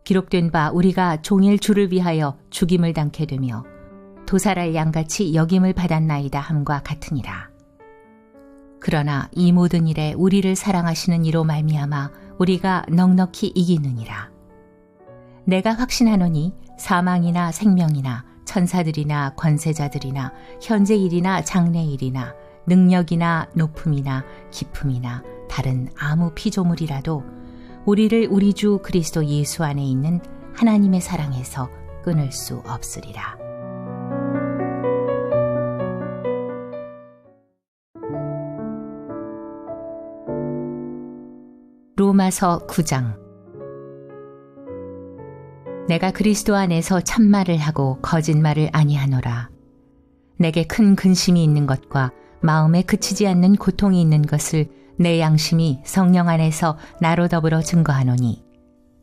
기록된 바 우리가 종일 주를 위하여 죽임을 당케 되며 도살할 양같이 여김을 받았나이다 함과 같으니라. 그러나 이 모든 일에 우리를 사랑하시는 이로 말미암아 우리가 넉넉히 이기느니라. 내가 확신하노니 사망이나 생명이나 천사들이나 권세자들이나 현재일이나 장래일이나 능력이나 높음이나 깊음이나 다른 아무 피조물이라도 우리를 우리 주 그리스도 예수 안에 있는 하나님의 사랑에서 끊을 수 없으리라. 로마서 9장. 내가 그리스도 안에서 참말을 하고 거짓말을 아니하노라. 내게 큰 근심이 있는 것과 마음에 그치지 않는 고통이 있는 것을 내 양심이 성령 안에서 나로 더불어 증거하노니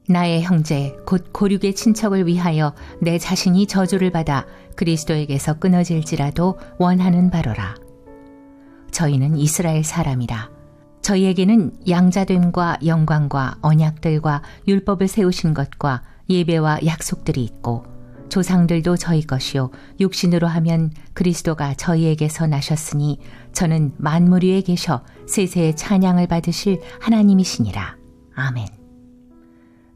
나의 형제 곧 고륙의 친척을 위하여 내 자신이 저주를 받아 그리스도에게서 끊어질지라도 원하는 바로라. 저희는 이스라엘 사람이라. 저희에게는 양자됨과 영광과 언약들과 율법을 세우신 것과 예배와 약속들이 있고 조상들도 저희 것이요 육신으로 하면 그리스도가 저희에게서 나셨으니 저는 만물 위에 계셔 세세의 찬양을 받으실 하나님이시니라. 아멘.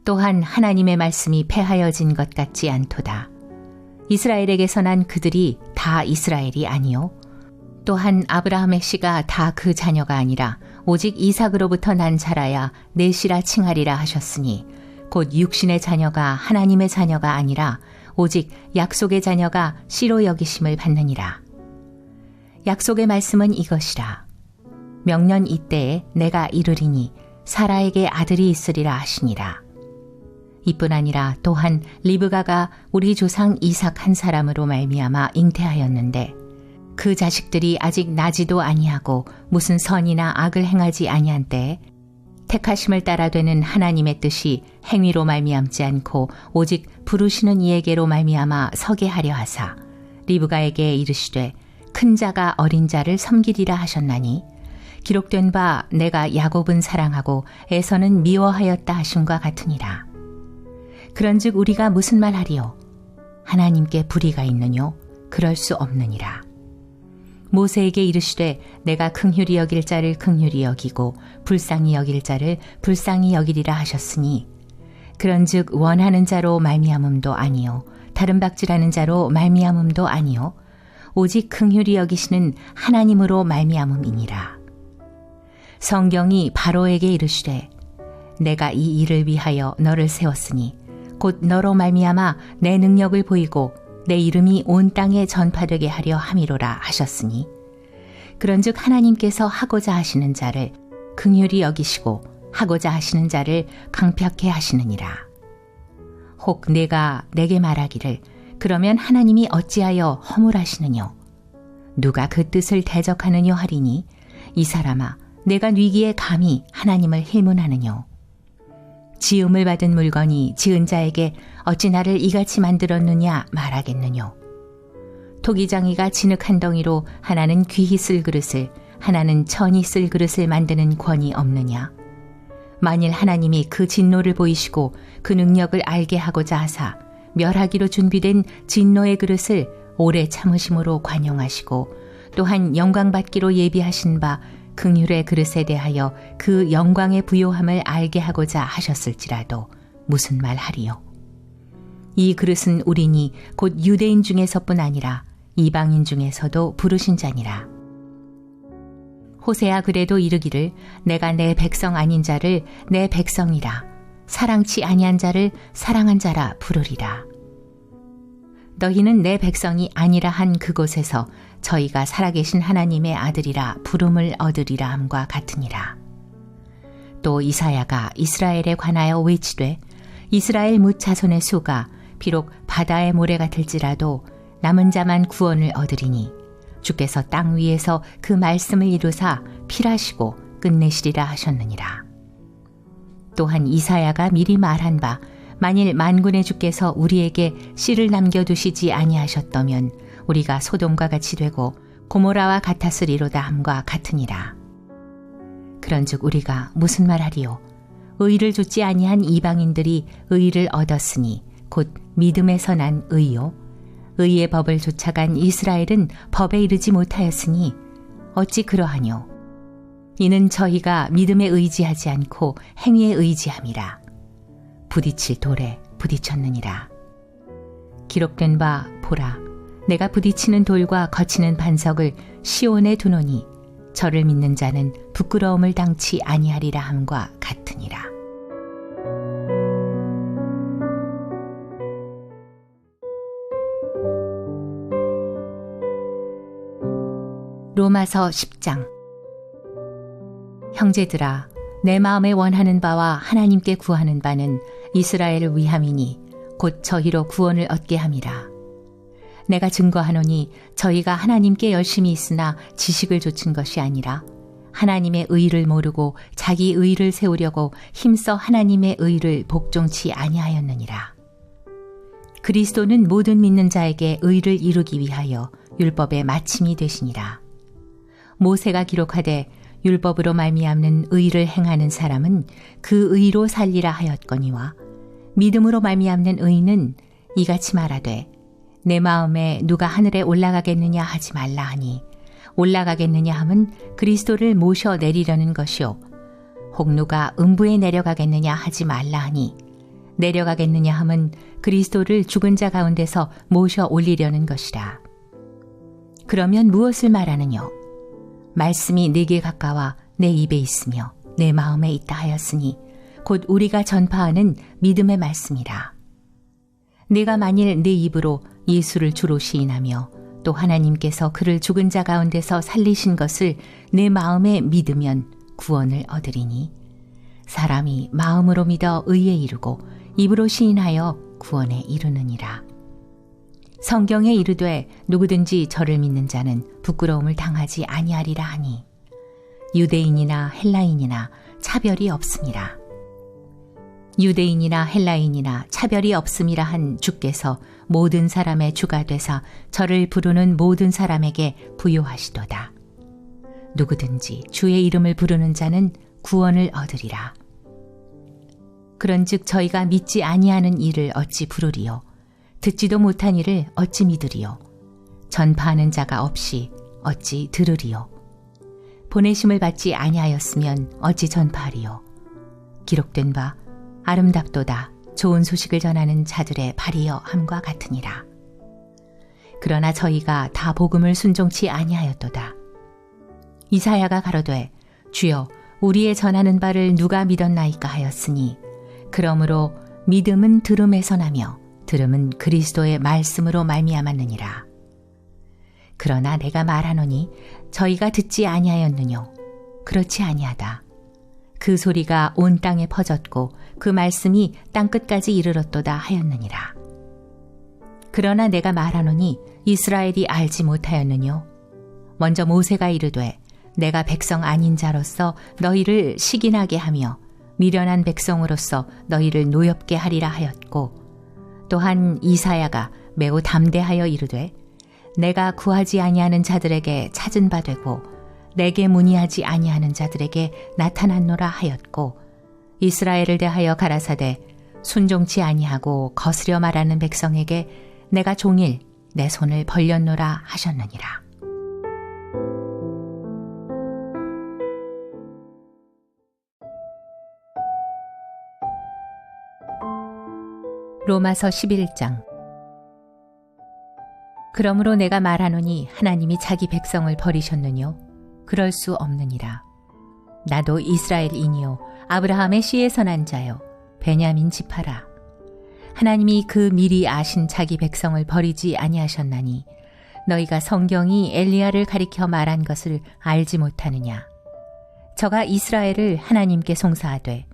또한 하나님의 말씀이 폐하여진 것 같지 않도다. 이스라엘에게서 난 그들이 다 이스라엘이 아니요 또한 아브라함의 씨가 다 그 자녀가 아니라 오직 이삭으로부터 난 자라야 내 씨라 칭하리라 하셨으니 곧 육신의 자녀가 하나님의 자녀가 아니라 오직 약속의 자녀가 씨로 여기심을 받느니라. 약속의 말씀은 이것이라. 명년 이때에 내가 이르리니 사라에게 아들이 있으리라 하시니라. 이뿐 아니라 또한 리브가가 우리 조상 이삭 한 사람으로 말미암아 잉태하였는데 그 자식들이 아직 나지도 아니하고 무슨 선이나 악을 행하지 아니한 때에 택하심을 따라 되는 하나님의 뜻이 행위로 말미암지 않고 오직 부르시는 이에게로 말미암아 서게 하려 하사 리브가에게 이르시되 큰 자가 어린 자를 섬기리라 하셨나니 기록된 바 내가 야곱은 사랑하고 에서는 미워하였다 하심과 같으니라. 그런즉 우리가 무슨 말하리요? 하나님께 불의가 있느뇨? 그럴 수 없느니라. 모세에게 이르시되 내가 긍휼히 여길 자를 긍휼히 여기고 불쌍히 여길 자를 불쌍히 여기리라 하셨으니 그런즉 원하는 자로 말미암음도 아니요 다른 박질하는 자로 말미암음도 아니요 오직 긍휼히 여기시는 하나님으로 말미암음이니라. 성경이 바로에게 이르시되 내가 이 일을 위하여 너를 세웠으니 곧 너로 말미암아 내 능력을 보이고 내 이름이 온 땅에 전파되게 하려 함이로라 하셨으니 그런즉 하나님께서 하고자 하시는 자를 긍휼히 여기시고 하고자 하시는 자를 강팍해 하시느니라. 혹 내가 내게 말하기를 그러면 하나님이 어찌하여 허물하시느뇨? 누가 그 뜻을 대적하느뇨 하리니 이 사람아 내가 위기에 감히 하나님을 hil문하느뇨? 지음을 받은 물건이 지은 자에게 어찌 나를 이같이 만들었느냐 말하겠느뇨? 토기장이가 진흙 한 덩이로 하나는 귀히 쓸 그릇을 하나는 천히 쓸 그릇을 만드는 권이 없느냐? 만일 하나님이 그 진노를 보이시고 그 능력을 알게 하고자 하사 멸하기로 준비된 진노의 그릇을 오래 참으심으로 관용하시고 또한 영광받기로 예비하신 바 긍휼의 그릇에 대하여 그 영광의 부요함을 알게 하고자 하셨을지라도 무슨 말 하리요? 이 그릇은 우리니 곧 유대인 중에서뿐 아니라 이방인 중에서도 부르신 자니라. 호세아 그래도 이르기를 내가 내 백성 아닌 자를 내 백성이라 사랑치 아니한 자를 사랑한 자라 부르리라. 너희는 내 백성이 아니라 한 그곳에서 저희가 살아계신 하나님의 아들이라 부름을 얻으리라 함과 같으니라. 또 이사야가 이스라엘에 관하여 외치되 이스라엘 뭇 자손의 수가 비록 바다의 모래 같을지라도 남은 자만 구원을 얻으리니 주께서 땅 위에서 그 말씀을 이루사 필하시고 끝내시리라 하셨느니라. 또한 이사야가 미리 말한 바 만일 만군의 주께서 우리에게 씨를 남겨두시지 아니하셨다면 우리가 소돔과 같이 되고 고모라와 같았으리로다 함과 같으니라. 그런즉 우리가 무슨 말하리요? 의를 좇지 아니한 이방인들이 의를 얻었으니 곧 믿음에서 난 의요. 의의 법을 쫓아간 이스라엘은 법에 이르지 못하였으니 어찌 그러하뇨? 이는 저희가 믿음에 의지하지 않고 행위에 의지함이라. 부딪힐 돌에 부딪혔느니라. 기록된 바 보라 내가 부딪히는 돌과 거치는 반석을 시온에 두노니 저를 믿는 자는 부끄러움을 당치 아니하리라 함과 같으니라. 로마서 10장. 형제들아 내 마음에 원하는 바와 하나님께 구하는 바는 이스라엘을 위함이니 곧 저희로 구원을 얻게 함이라. 내가 증거하노니 저희가 하나님께 열심히 있으나 지식을 좇은 것이 아니라 하나님의 의를 모르고 자기 의를 세우려고 힘써 하나님의 의를 복종치 아니하였느니라. 그리스도는 모든 믿는 자에게 의를 이루기 위하여 율법의 마침이 되시니라. 모세가 기록하되 율법으로 말미암는 의를 행하는 사람은 그 의로 살리라 하였거니와 믿음으로 말미암는 의는 이같이 말하되 내 마음에 누가 하늘에 올라가겠느냐 하지 말라 하니 올라가겠느냐 함은 그리스도를 모셔 내리려는 것이요 혹 누가 음부에 내려가겠느냐 하지 말라 하니 내려가겠느냐 함은 그리스도를 죽은 자 가운데서 모셔 올리려는 것이라. 그러면 무엇을 말하느뇨? 말씀이 내게 가까워 내 입에 있으며 내 마음에 있다 하였으니 곧 우리가 전파하는 믿음의 말씀이라. 내가 만일 내 입으로 예수를 주로 시인하며 또 하나님께서 그를 죽은 자 가운데서 살리신 것을 내 마음에 믿으면 구원을 얻으리니 사람이 마음으로 믿어 의에 이르고 입으로 시인하여 구원에 이르느니라. 성경에 이르되 누구든지 저를 믿는 자는 부끄러움을 당하지 아니하리라 하니 유대인이나 헬라인이나 차별이 없음이라. 유대인이나 헬라인이나 차별이 없음이라 한 주께서 모든 사람의 주가 되사 저를 부르는 모든 사람에게 부요하시도다. 누구든지 주의 이름을 부르는 자는 구원을 얻으리라. 그런즉 저희가 믿지 아니하는 일을 어찌 부르리요? 듣지도 못한 일을 어찌 믿으리요? 전파하는 자가 없이 어찌 들으리요? 보내심을 받지 아니하였으면 어찌 전파하리요? 기록된 바 아름답도다 좋은 소식을 전하는 자들의 발이여 함과 같으니라. 그러나 저희가 다 복음을 순종치 아니하였도다. 이사야가 가로되 주여 우리의 전하는 바를 누가 믿었나이까 하였으니 그러므로 믿음은 들음에서 나며 들음은 그리스도의 말씀으로 말미암았느니라. 그러나 내가 말하노니 저희가 듣지 아니하였느뇨? 그렇지 아니하다. 그 소리가 온 땅에 퍼졌고 그 말씀이 땅끝까지 이르렀도다 하였느니라. 그러나 내가 말하노니 이스라엘이 알지 못하였느뇨? 먼저 모세가 이르되 내가 백성 아닌 자로서 너희를 시기나게 하며 미련한 백성으로서 너희를 노엽게 하리라 하였고 또한 이사야가 매우 담대하여 이르되 내가 구하지 아니하는 자들에게 찾은 바 되고 내게 문의하지 아니하는 자들에게 나타났노라 하였고 이스라엘을 대하여 가라사대 순종치 아니하고 거스려 말하는 백성에게 내가 종일 내 손을 벌렸노라 하셨느니라. 로마서 11장. 그러므로 내가 말하노니 하나님이 자기 백성을 버리셨느뇨? 그럴 수 없느니라. 나도 이스라엘인이요 아브라함의 씨에서 난 자요 베냐민 지파라. 하나님이 그 미리 아신 자기 백성을 버리지 아니하셨나니 너희가 성경이 엘리야를 가리켜 말한 것을 알지 못하느냐? 저가 이스라엘을 하나님께 송사하되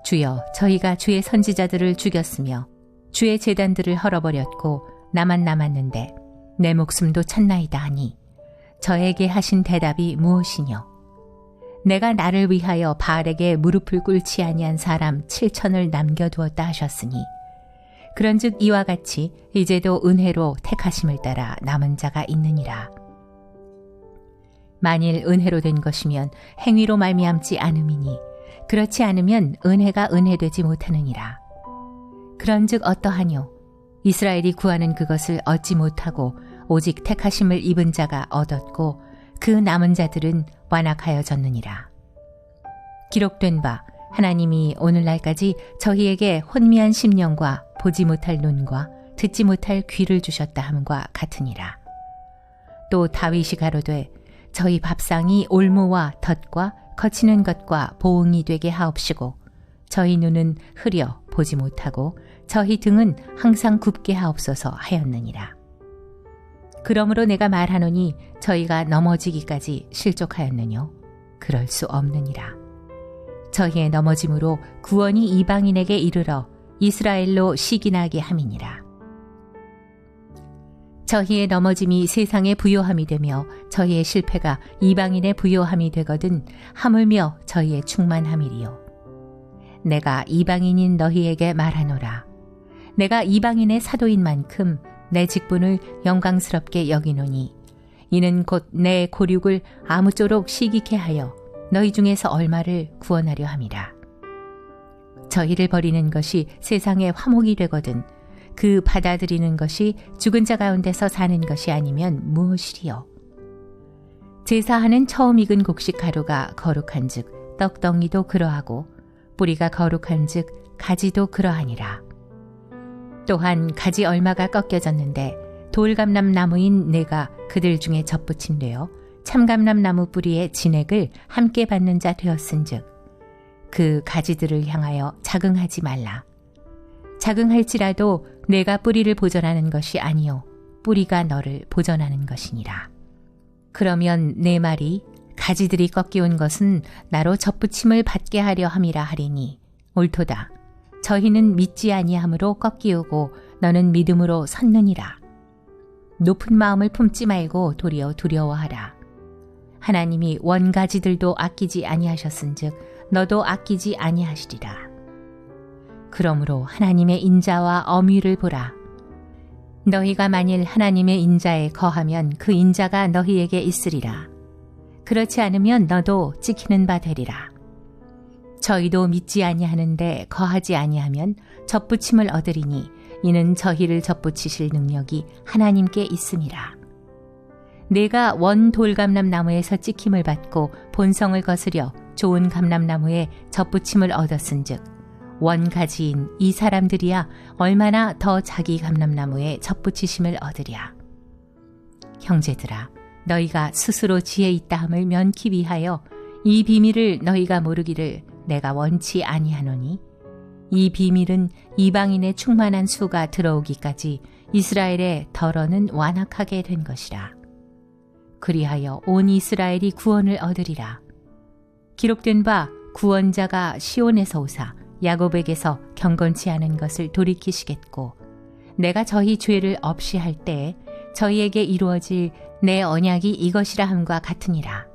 주여 저희가 주의 선지자들을 죽였으며 주의 제단들을 헐어버렸고 나만 남았는데 내 목숨도 쳤나이다 하니 저에게 하신 대답이 무엇이뇨? 내가 나를 위하여 바알에게 무릎을 꿇지 아니한 사람 7천을 남겨두었다 하셨으니 그런즉 이와 같이 이제도 은혜로 택하심을 따라 남은 자가 있느니라. 만일 은혜로 된 것이면 행위로 말미암지 않음이니 그렇지 않으면 은혜가 은혜되지 못하느니라. 그런즉 어떠하뇨? 이스라엘이 구하는 그것을 얻지 못하고 오직 택하심을 입은 자가 얻었고 그 남은 자들은 완악하여졌느니라. 기록된 바 하나님이 오늘날까지 저희에게 혼미한 심령과 보지 못할 눈과 듣지 못할 귀를 주셨다 함과 같으니라. 또 다윗이 가로되 저희 밥상이 올무와 덫과 거치는 것과 보응이 되게 하옵시고 저희 눈은 흐려 보지 못하고 저희 등은 항상 굽게 하옵소서 하였느니라. 그러므로 내가 말하노니 저희가 넘어지기까지 실족하였느뇨? 그럴 수 없느니라. 저희의 넘어짐으로 구원이 이방인에게 이르러 이스라엘로 시기나게 함이니라. 저희의 넘어짐이 세상의 부요함이 되며 저희의 실패가 이방인의 부요함이 되거든 하물며 저희의 충만함이리요. 내가 이방인인 너희에게 말하노라. 내가 이방인의 사도인 만큼 내 직분을 영광스럽게 여기노니 이는 곧 내 고륙을 아무쪼록 시기케 하여 너희 중에서 얼마를 구원하려 함이라. 저희를 버리는 것이 세상의 화목이 되거든 그 받아들이는 것이 죽은 자 가운데서 사는 것이 아니면 무엇이리요. 제사하는 처음 익은 곡식 가루가 거룩한 즉 떡덩이도 그러하고 뿌리가 거룩한 즉 가지도 그러하니라. 또한 가지 얼마가 꺾여졌는데 돌감람 나무인 내가 그들 중에 접붙임되어 참감람 나무 뿌리의 진액을 함께 받는 자 되었은즉 그 가지들을 향하여 자긍하지 말라. 자긍할지라도 내가 뿌리를 보전하는 것이 아니요 뿌리가 너를 보전하는 것이니라. 그러면 내 말이 가지들이 꺾여온 것은 나로 접붙임을 받게 하려 함이라 하리니 옳도다. 저희는 믿지 아니함으로 꺾이우고 너는 믿음으로 섰느니라. 높은 마음을 품지 말고 도리어 두려워하라. 하나님이 원가지들도 아끼지 아니하셨은즉 너도 아끼지 아니하시리라. 그러므로 하나님의 인자와 엄위를 보라. 너희가 만일 하나님의 인자에 거하면 그 인자가 너희에게 있으리라. 그렇지 않으면 너도 찍히는 바 되리라. 저희도 믿지 아니하는데 거하지 아니하면 접붙임을 얻으리니 이는 저희를 접붙이실 능력이 하나님께 있음이라. 내가 원 돌감람 나무에서 찍힘을 받고 본성을 거스려 좋은 감람나무에 접붙임을 얻었은즉 원가지인 이 사람들이야 얼마나 더 자기 감람나무에 접붙이심을 얻으랴. 형제들아, 너희가 스스로 지혜 있다함을 면키 위하여 이 비밀을 너희가 모르기를 내가 원치 아니하노니 이 비밀은 이방인의 충만한 수가 들어오기까지 이스라엘의 덜어는 완악하게 된 것이라. 그리하여 온 이스라엘이 구원을 얻으리라. 기록된 바 구원자가 시온에서 오사 야곱에게서 경건치 않은 것을 돌이키시겠고 내가 저희 죄를 없이 할 때에 저희에게 이루어질 내 언약이 이것이라 함과 같으니라.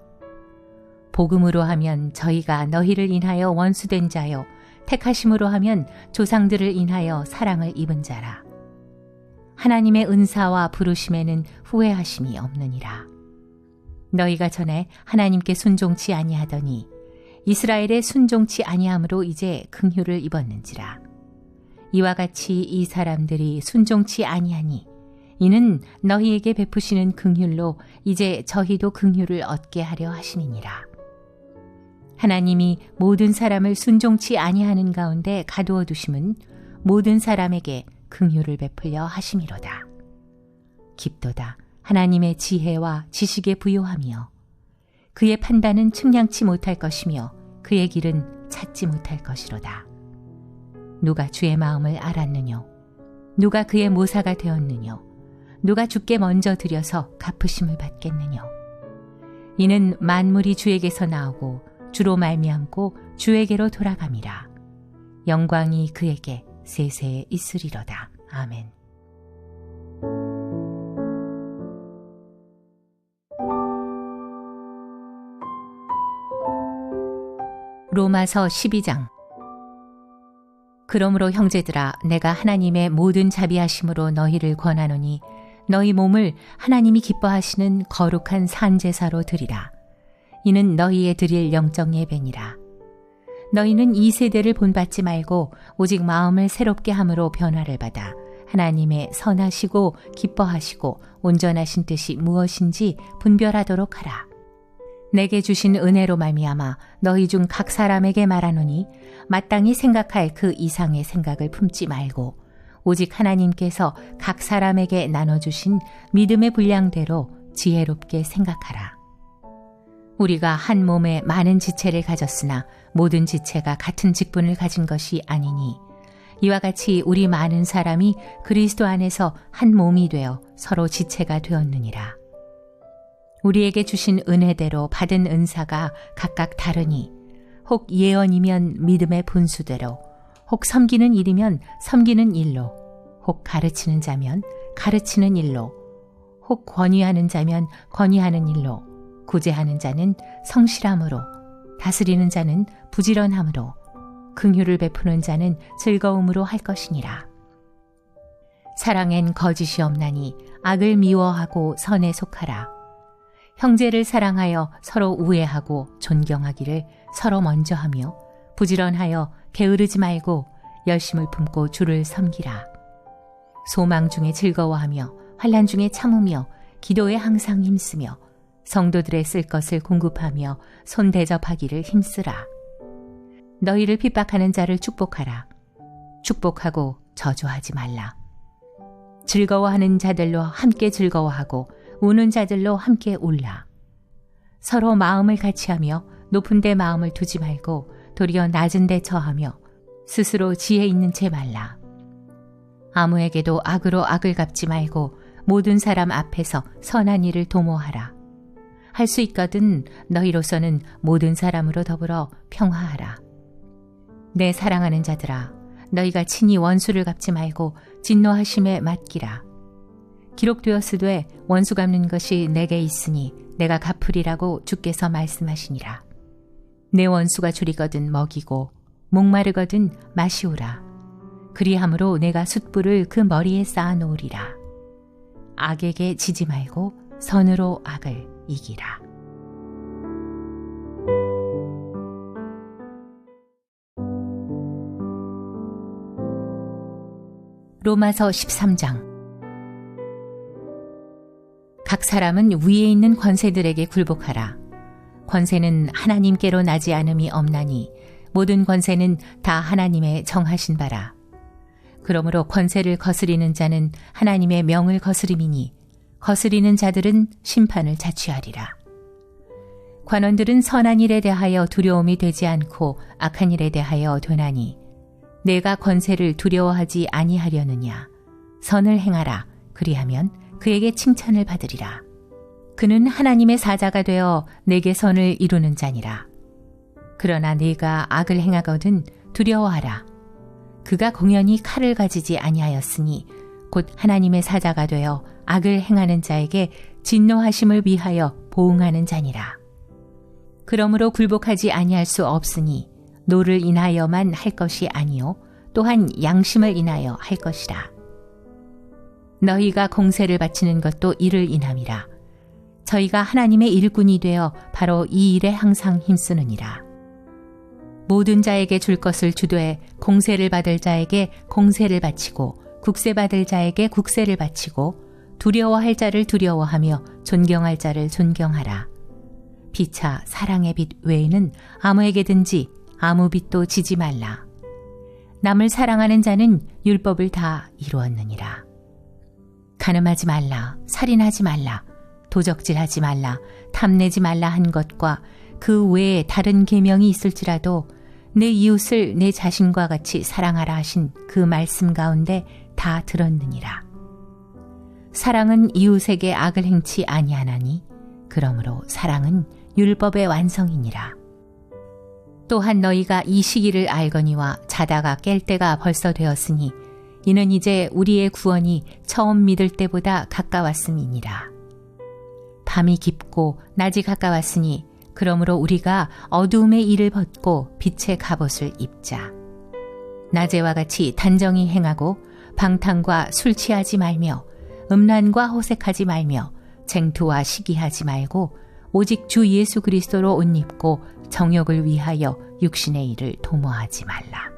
복음으로 하면 저희가 너희를 인하여 원수된 자요 택하심으로 하면 조상들을 인하여 사랑을 입은 자라. 하나님의 은사와 부르심에는 후회하심이 없느니라. 너희가 전에 하나님께 순종치 아니하더니 이스라엘의 순종치 아니함으로 이제 긍휼을 입었는지라. 이와 같이 이 사람들이 순종치 아니하니 이는 너희에게 베푸시는 긍휼로 이제 저희도 긍휼을 얻게 하려 하심이니라. 하나님이 모든 사람을 순종치 아니하는 가운데 가두어 두심은 모든 사람에게 긍휼을 베풀려 하심이로다. 깊도다 하나님의 지혜와 지식의 부요함이여 그의 판단은 측량치 못할 것이며 그의 길은 찾지 못할 것이로다. 누가 주의 마음을 알았느뇨? 누가 그의 모사가 되었느뇨? 누가 주께 먼저 드려서 갚으심을 받겠느뇨? 이는 만물이 주에게서 나오고 주로 말미암고 주에게로 돌아감이라. 영광이 그에게 세세에 있으리로다. 아멘. 로마서 12장. 그러므로 형제들아, 내가 하나님의 모든 자비하심으로 너희를 권하노니 너희 몸을 하나님이 기뻐하시는 거룩한 산제사로 드리라. 이는 너희의 드릴 영적 예배니라. 너희는 이 세대를 본받지 말고 오직 마음을 새롭게 함으로 변화를 받아 하나님의 선하시고 기뻐하시고 온전하신 뜻이 무엇인지 분별하도록 하라. 내게 주신 은혜로 말미암아 너희 중 각 사람에게 말하노니 마땅히 생각할 그 이상의 생각을 품지 말고 오직 하나님께서 각 사람에게 나눠주신 믿음의 분량대로 지혜롭게 생각하라. 우리가 한 몸에 많은 지체를 가졌으나 모든 지체가 같은 직분을 가진 것이 아니니 이와 같이 우리 많은 사람이 그리스도 안에서 한 몸이 되어 서로 지체가 되었느니라. 우리에게 주신 은혜대로 받은 은사가 각각 다르니 혹 예언이면 믿음의 분수대로, 혹 섬기는 일이면 섬기는 일로, 혹 가르치는 자면 가르치는 일로, 혹 권위하는 자면 권위하는 일로, 구제하는 자는 성실함으로, 다스리는 자는 부지런함으로, 긍휼을 베푸는 자는 즐거움으로 할 것이니라. 사랑엔 거짓이 없나니 악을 미워하고 선에 속하라. 형제를 사랑하여 서로 우애하고 존경하기를 서로 먼저 하며 부지런하여 게으르지 말고 열심을 품고 주를 섬기라. 소망 중에 즐거워하며 환난 중에 참으며 기도에 항상 힘쓰며 성도들의 쓸 것을 공급하며 손 대접하기를 힘쓰라. 너희를 핍박하는 자를 축복하라. 축복하고 저주하지 말라. 즐거워하는 자들로 함께 즐거워하고 우는 자들로 함께 울라. 서로 마음을 같이하며 높은 데 마음을 두지 말고 도리어 낮은 데 처하며 스스로 지혜 있는 채 말라. 아무에게도 악으로 악을 갚지 말고 모든 사람 앞에서 선한 일을 도모하라. 할 수 있거든 너희로서는 모든 사람으로 더불어 평화하라. 내 사랑하는 자들아, 너희가 친히 원수를 갚지 말고 진노하심에 맡기라. 기록되었으되 원수 갚는 것이 내게 있으니 내가 갚으리라고 주께서 말씀하시니라. 내 원수가 줄이거든 먹이고 목마르거든 마시우라. 그리함으로 내가 숯불을 그 머리에 쌓아 놓으리라. 악에게 지지 말고 선으로 악을 이기라. 로마서 13장. 각 사람은 위에 있는 권세들에게 굴복하라. 권세는 하나님께로 나지 않음이 없나니 모든 권세는 다 하나님의 정하신 바라. 그러므로 권세를 거스리는 자는 하나님의 명을 거스림이니 거스리는 자들은 심판을 자취하리라. 관원들은 선한 일에 대하여 두려움이 되지 않고 악한 일에 대하여 되나니 내가 권세를 두려워하지 아니하려느냐. 선을 행하라. 그리하면 그에게 칭찬을 받으리라. 그는 하나님의 사자가 되어 내게 선을 이루는 자니라. 그러나 네가 악을 행하거든 두려워하라. 그가 공연히 칼을 가지지 아니하였으니 곧 하나님의 사자가 되어 악을 행하는 자에게 진노하심을 위하여 보응하는 자니라. 그러므로 굴복하지 아니할 수 없으니 노를 인하여만 할 것이 아니요 또한 양심을 인하여 할 것이라. 너희가 공세를 바치는 것도 이를 인함이라. 저희가 하나님의 일꾼이 되어 바로 이 일에 항상 힘쓰느니라. 모든 자에게 줄 것을 주되 공세를 받을 자에게 공세를 바치고 국세 받을 자에게 국세를 바치고 두려워할 자를 두려워하며 존경할 자를 존경하라. 피차 사랑의 빛 외에는 아무에게든지 아무 빛도 지지 말라. 남을 사랑하는 자는 율법을 다 이루었느니라. 간음하지 말라, 살인하지 말라, 도적질하지 말라, 탐내지 말라 한 것과 그 외에 다른 계명이 있을지라도 내 이웃을 내 자신과 같이 사랑하라 하신 그 말씀 가운데 다 들었느니라. 사랑은 이웃에게 악을 행치 아니하나니 그러므로 사랑은 율법의 완성이니라. 또한 너희가 이 시기를 알거니와 자다가 깰 때가 벌써 되었으니 이는 이제 우리의 구원이 처음 믿을 때보다 가까웠음이니라. 밤이 깊고 낮이 가까웠으니 그러므로 우리가 어두움의 일을 벗고 빛의 갑옷을 입자. 낮에와 같이 단정히 행하고 방탕과 술 취하지 말며 음란과 호색하지 말며 쟁투와 시기하지 말고 오직 주 예수 그리스도로 옷 입고 정욕을 위하여 육신의 일을 도모하지 말라.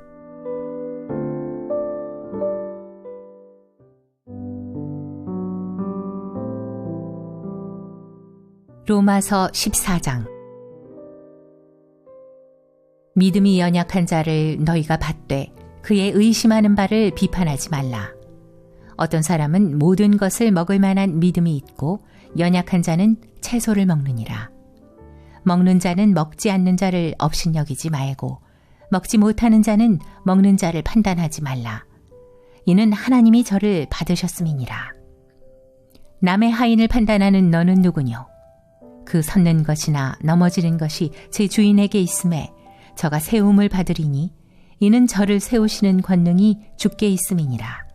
로마서 14장. 믿음이 연약한 자를 너희가 받되 그의 의심하는 바를 비판하지 말라. 어떤 사람은 모든 것을 먹을 만한 믿음이 있고 연약한 자는 채소를 먹느니라. 먹는 자는 먹지 않는 자를 업신여기지 말고 먹지 못하는 자는 먹는 자를 판단하지 말라. 이는 하나님이 저를 받으셨음이니라. 남의 하인을 판단하는 너는 누구뇨? 그 섰는 것이나 넘어지는 것이 제 주인에게 있음에 저가 세움을 받으리니 이는 저를 세우시는 권능이 주께 있음이니라.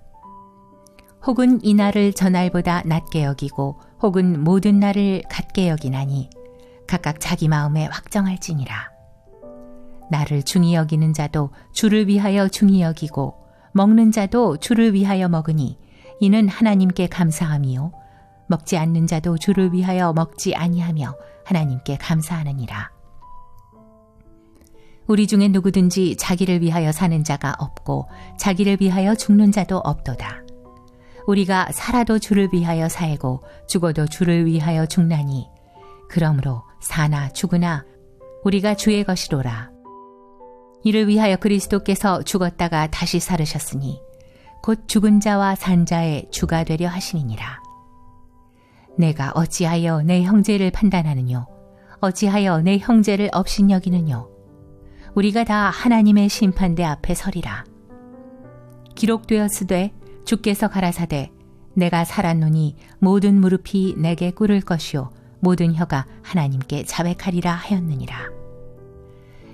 혹은 이 날을 저 날보다 낮게 여기고 혹은 모든 날을 같게 여기나니 각각 자기 마음에 확정할지니라. 나를 중히 여기는 자도 주를 위하여 중히 여기고 먹는 자도 주를 위하여 먹으니 이는 하나님께 감사함이요 먹지 않는 자도 주를 위하여 먹지 아니하며 하나님께 감사하느니라. 우리 중에 누구든지 자기를 위하여 사는 자가 없고 자기를 위하여 죽는 자도 없도다. 우리가 살아도 주를 위하여 살고 죽어도 주를 위하여 죽나니 그러므로 사나 죽으나 우리가 주의 것이로라. 이를 위하여 그리스도께서 죽었다가 다시 살으셨으니 곧 죽은 자와 산 자의 주가 되려 하심이니라. 내가 어찌하여 내 형제를 판단하느뇨? 어찌하여 내 형제를 업신여기느뇨? 우리가 다 하나님의 심판대 앞에 서리라. 기록되었으되 주께서 가라사대 내가 살았노니 모든 무릎이 내게 꿇을 것이요 모든 혀가 하나님께 자백하리라 하였느니라.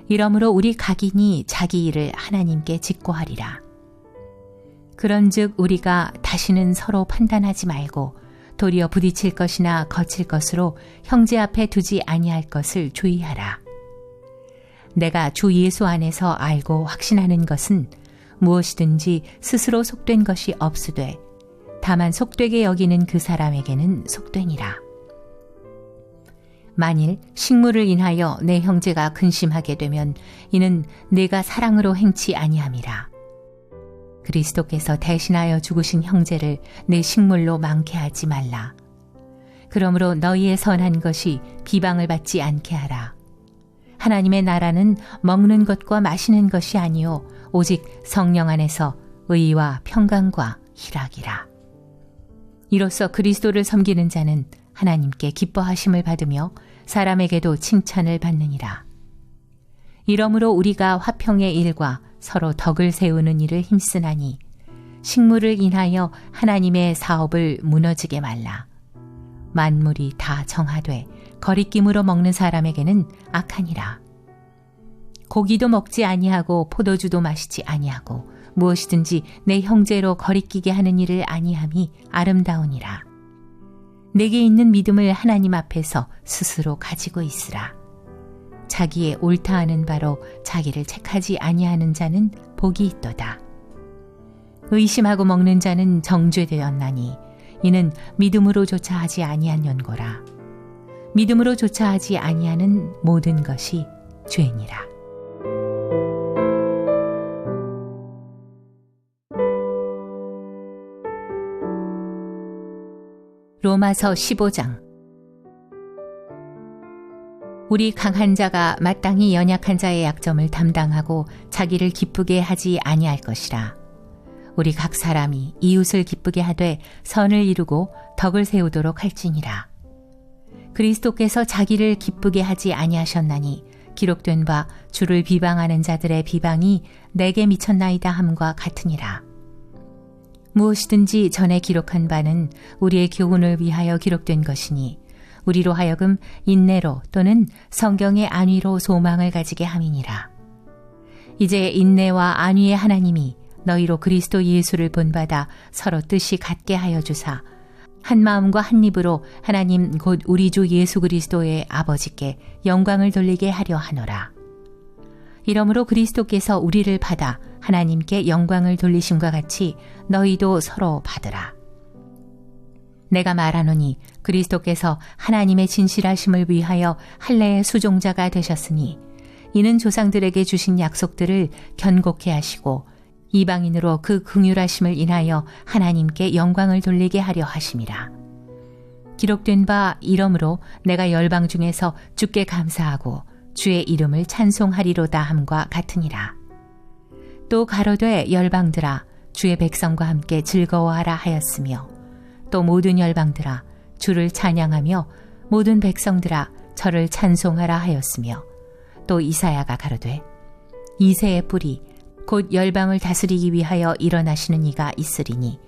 이러므로 우리 각인이 자기 일을 하나님께 직고하리라. 그런즉 우리가 다시는 서로 판단하지 말고 도리어 부딪힐 것이나 거칠 것으로 형제 앞에 두지 아니할 것을 주의하라. 내가 주 예수 안에서 알고 확신하는 것은 무엇이든지 스스로 속된 것이 없으되 다만 속되게 여기는 그 사람에게는 속되니라. 만일 식물을 인하여 내 형제가 근심하게 되면 이는 내가 사랑으로 행치 아니함이라. 그리스도께서 대신하여 죽으신 형제를 내 식물로 많게 하지 말라. 그러므로 너희의 선한 것이 비방을 받지 않게 하라. 하나님의 나라는 먹는 것과 마시는 것이 아니요 오직 성령 안에서 의와 평강과 희락이라. 이로써 그리스도를 섬기는 자는 하나님께 기뻐하심을 받으며 사람에게도 칭찬을 받느니라. 이러므로 우리가 화평의 일과 서로 덕을 세우는 일을 힘쓰나니 식물을 인하여 하나님의 사업을 무너지게 말라. 만물이 다 정하되 거리낌으로 먹는 사람에게는 악하니라. 고기도 먹지 아니하고 포도주도 마시지 아니하고 무엇이든지 내 형제로 거리끼게 하는 일을 아니함이 아름다우니라. 내게 있는 믿음을 하나님 앞에서 스스로 가지고 있으라. 자기의 옳다 하는 바로 자기를 책하지 아니하는 자는 복이 있도다. 의심하고 먹는 자는 정죄되었나니 이는 믿음으로조차 하지 아니한 연고라. 믿음으로조차 하지 아니하는 모든 것이 죄니라. 로마서 15장. 우리 강한 자가 마땅히 연약한 자의 약점을 담당하고 자기를 기쁘게 하지 아니할 것이라. 우리 각 사람이 이웃을 기쁘게 하되 선을 이루고 덕을 세우도록 할지니라. 그리스도께서 자기를 기쁘게 하지 아니하셨나니 기록된 바 주를 비방하는 자들의 비방이 내게 미쳤나이다 함과 같으니라. 무엇이든지 전에 기록한 바는 우리의 교훈을 위하여 기록된 것이니 우리로 하여금 인내로 또는 성경의 안위로 소망을 가지게 함이니라. 이제 인내와 안위의 하나님이 너희로 그리스도 예수를 본받아 서로 뜻이 같게 하여 주사 한 마음과 한 입으로 하나님 곧 우리 주 예수 그리스도의 아버지께 영광을 돌리게 하려 하노라. 이러므로 그리스도께서 우리를 받아 하나님께 영광을 돌리심과 같이 너희도 서로 받으라. 내가 말하노니 그리스도께서 하나님의 진실하심을 위하여 할례의 수종자가 되셨으니 이는 조상들에게 주신 약속들을 견고케 하시고 이방인으로 그 긍휼하심을 인하여 하나님께 영광을 돌리게 하려 하심이라. 기록된 바 이러므로 내가 열방 중에서 주께 감사하고 주의 이름을 찬송하리로다 함과 같으니라. 또 가로되 열방들아 주의 백성과 함께 즐거워하라 하였으며 또 모든 열방들아 주를 찬양하며 모든 백성들아 저를 찬송하라 하였으며 또 이사야가 가로되 이새의 뿌리 곧 열방을 다스리기 위하여 일어나시는 이가 있으리니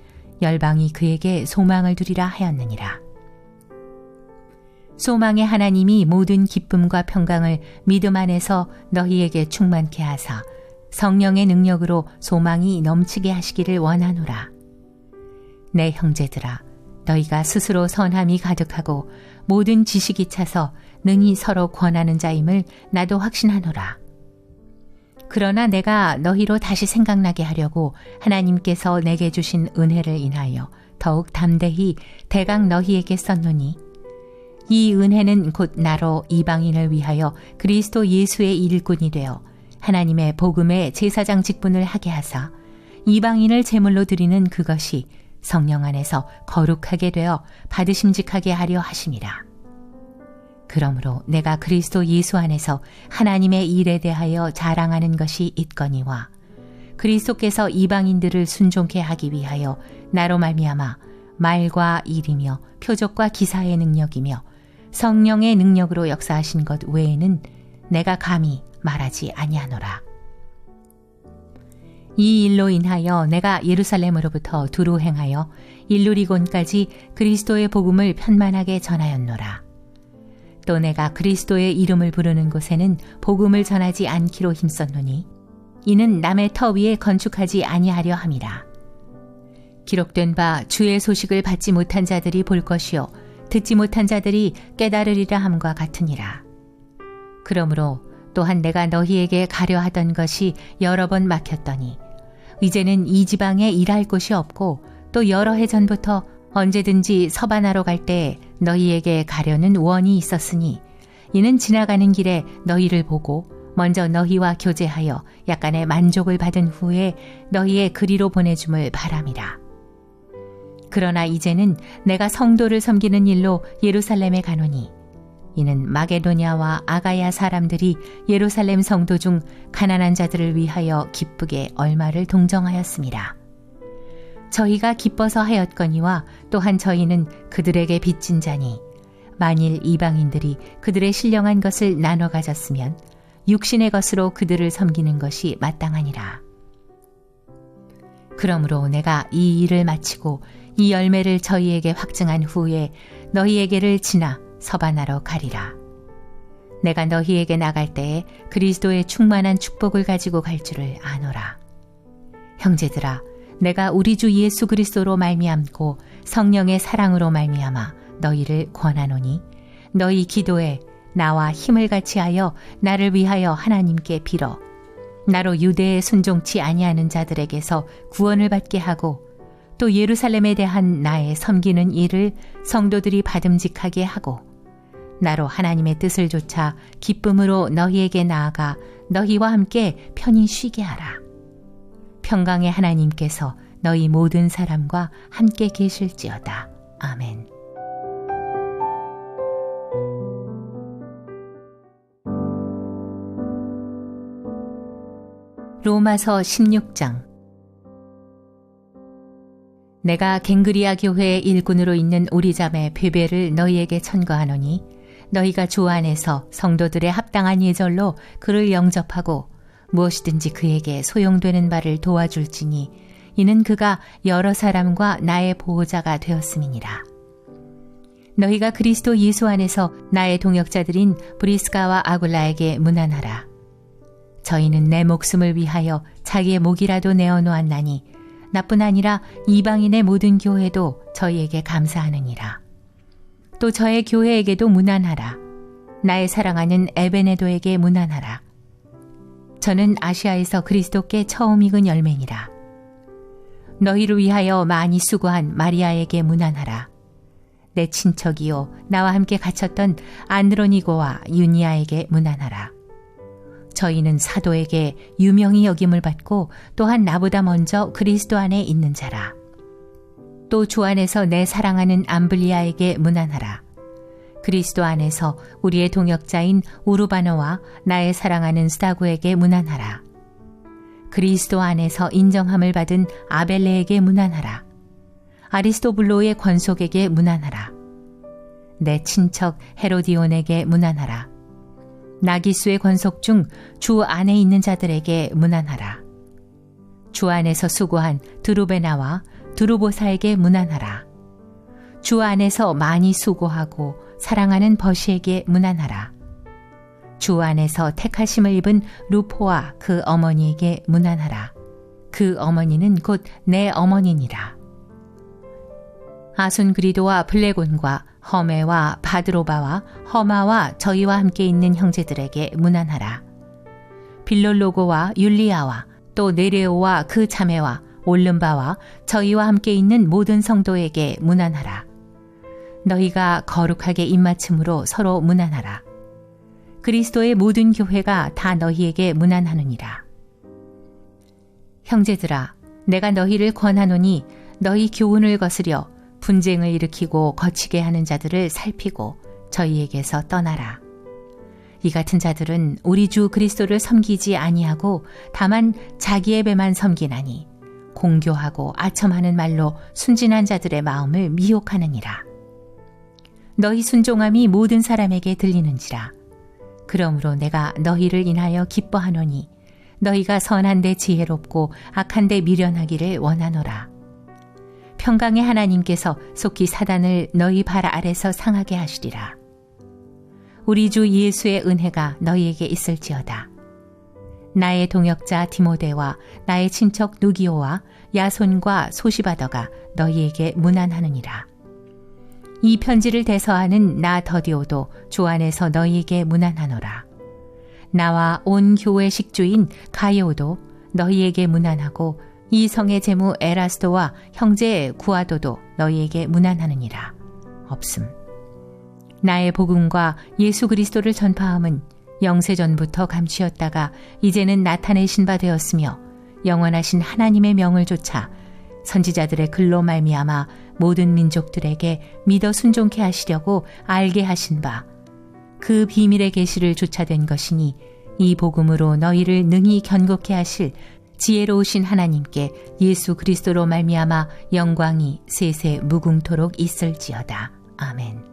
열방이 그에게 소망을 두리라 하였느니라. 소망의 하나님이 모든 기쁨과 평강을 믿음 안에서 너희에게 충만케 하사 성령의 능력으로 소망이 넘치게 하시기를 원하노라. 내 형제들아, 너희가 스스로 선함이 가득하고 모든 지식이 차서 능히 서로 권하는 자임을 나도 확신하노라. 그러나 내가 너희로 다시 생각나게 하려고 하나님께서 내게 주신 은혜를 인하여 더욱 담대히 대강 너희에게 썼노니, 이 은혜는 곧 나로 이방인을 위하여 그리스도 예수의 일꾼이 되어 하나님의 복음의 제사장 직분을 하게 하사 이방인을 제물로 드리는 그것이 성령 안에서 거룩하게 되어 받으심직하게 하려 하심이라. 그러므로 내가 그리스도 예수 안에서 하나님의 일에 대하여 자랑하는 것이 있거니와, 그리스도께서 이방인들을 순종케 하기 위하여 나로 말미암아 말과 일이며 표적과 기사의 능력이며 성령의 능력으로 역사하신 것 외에는 내가 감히 말하지 아니하노라. 이 일로 인하여 내가 예루살렘으로부터 두루 행하여 일루리곤까지 그리스도의 복음을 편만하게 전하였노라. 또 내가 그리스도의 이름을 부르는 곳에는 복음을 전하지 않기로 힘썼노니, 이는 남의 터 위에 건축하지 아니하려 함이라. 기록된 바 주의 소식을 받지 못한 자들이 볼 것이요 듣지 못한 자들이 깨달으리라 함과 같으니라. 그러므로 또한 내가 너희에게 가려 하던 것이 여러 번 막혔더니 이제는 이 지방에 일할 곳이 없고, 또 여러 해 전부터 언제든지 서바나로 갈 때 너희에게 가려는 원이 있었으니, 이는 지나가는 길에 너희를 보고 먼저 너희와 교제하여 약간의 만족을 받은 후에 너희의 그리로 보내줌을 바람이라. 그러나 이제는 내가 성도를 섬기는 일로 예루살렘에 가노니, 이는 마게도냐와 아가야 사람들이 예루살렘 성도 중 가난한 자들을 위하여 기쁘게 얼마를 동정하였습니다. 저희가 기뻐서 하였거니와 또한 저희는 그들에게 빚진 자니, 만일 이방인들이 그들의 신령한 것을 나눠 가졌으면 육신의 것으로 그들을 섬기는 것이 마땅하니라. 그러므로 내가 이 일을 마치고 이 열매를 저희에게 확증한 후에 너희에게를 지나 서바나로 가리라. 내가 너희에게 나갈 때에 그리스도의 충만한 축복을 가지고 갈 줄을 아노라. 형제들아, 내가 우리 주 예수 그리스도로 말미암고 성령의 사랑으로 말미암아 너희를 권하노니, 너희 기도에 나와 힘을 같이 하여 나를 위하여 하나님께 빌어 나로 유대에 순종치 아니하는 자들에게서 구원을 받게 하고, 또 예루살렘에 대한 나의 섬기는 일을 성도들이 받음직하게 하고, 나로 하나님의 뜻을 좇아 기쁨으로 너희에게 나아가 너희와 함께 편히 쉬게 하라. 평강의 하나님께서 너희 모든 사람과 함께 계실지어다. 아멘. 로마서 16장. 내가 갱그리아 교회의 일꾼으로 있는 우리 자매 베베를 너희에게 천거하노니, 너희가 주 안에서 성도들의 합당한 예절로 그를 영접하고 무엇이든지 그에게 소용되는 바를 도와줄지니, 이는 그가 여러 사람과 나의 보호자가 되었음이니라. 너희가 그리스도 예수 안에서 나의 동역자들인 브리스가와 아굴라에게 문안하라. 저희는 내 목숨을 위하여 자기의 목이라도 내어놓았나니, 나뿐 아니라 이방인의 모든 교회도 저희에게 감사하느니라. 또 저의 교회에게도 문안하라. 나의 사랑하는 에베네도에게 문안하라. 저는 아시아에서 그리스도께 처음 익은 열매니라. 너희를 위하여 많이 수고한 마리아에게 문안하라. 내 친척이요 나와 함께 갇혔던 안드로니고와 유니아에게 문안하라. 저희는 사도에게 유명히 여김을 받고 또한 나보다 먼저 그리스도 안에 있는 자라. 또 주 안에서 내 사랑하는 암블리아에게 문안하라. 그리스도 안에서 우리의 동역자인 우르바노와 나의 사랑하는 스타구에게 문안하라. 그리스도 안에서 인정함을 받은 아벨레에게 문안하라. 아리스토블로의 권속에게 문안하라. 내 친척 헤로디온에게 문안하라. 나기수의 권속 중 주 안에 있는 자들에게 문안하라. 주 안에서 수고한 드루베나와 드루보사에게 문안하라. 주 안에서 많이 수고하고 사랑하는 버시에게 문안하라. 주 안에서 택하심을 입은 루포와 그 어머니에게 문안하라. 그 어머니는 곧 내 어머니니라. 아순그리도와 블레곤과 허메와 바드로바와 허마와 저희와 함께 있는 형제들에게 문안하라. 빌롤로고와 율리아와 또 네레오와 그 자매와 올름바와 저희와 함께 있는 모든 성도에게 문안하라. 너희가 거룩하게 입맞춤으로 서로 문안하라. 그리스도의 모든 교회가 다 너희에게 문안하느니라. 형제들아, 내가 너희를 권하노니 너희 교훈을 거스려 분쟁을 일으키고 거치게 하는 자들을 살피고 저희에게서 떠나라. 이 같은 자들은 우리 주 그리스도를 섬기지 아니하고 다만 자기의 배만 섬기나니 공교하고 아첨하는 말로 순진한 자들의 마음을 미혹하느니라. 너희 순종함이 모든 사람에게 들리는지라. 그러므로 내가 너희를 인하여 기뻐하노니 너희가 선한데 지혜롭고 악한데 미련하기를 원하노라. 평강의 하나님께서 속히 사단을 너희 발 아래서 상하게 하시리라. 우리 주 예수의 은혜가 너희에게 있을지어다. 나의 동역자 디모데와 나의 친척 누기오와 야손과 소시바더가 너희에게 문안하느니라. 이 편지를 대서하는 나 더디오도 주 안에서 너희에게 문안하노라. 나와 온 교회 식주인 가이오도 너희에게 문안하고 이 성의 제무 에라스도와 형제 구아도도 너희에게 문안하느니라. 없음. 나의 복음과 예수 그리스도를 전파함은 영세전부터 감추었다가 이제는 나타내신 바 되었으며 영원하신 하나님의 명을 좇아 선지자들의 글로 말미암아 모든 민족들에게 믿어 순종케 하시려고 알게 하신 바 그 비밀의 계시를 좇아된 것이니 이 복음으로 너희를 능히 견고케 하실 지혜로우신 하나님께 예수 그리스도로 말미암아 영광이 세세 무궁토록 있을지어다. 아멘.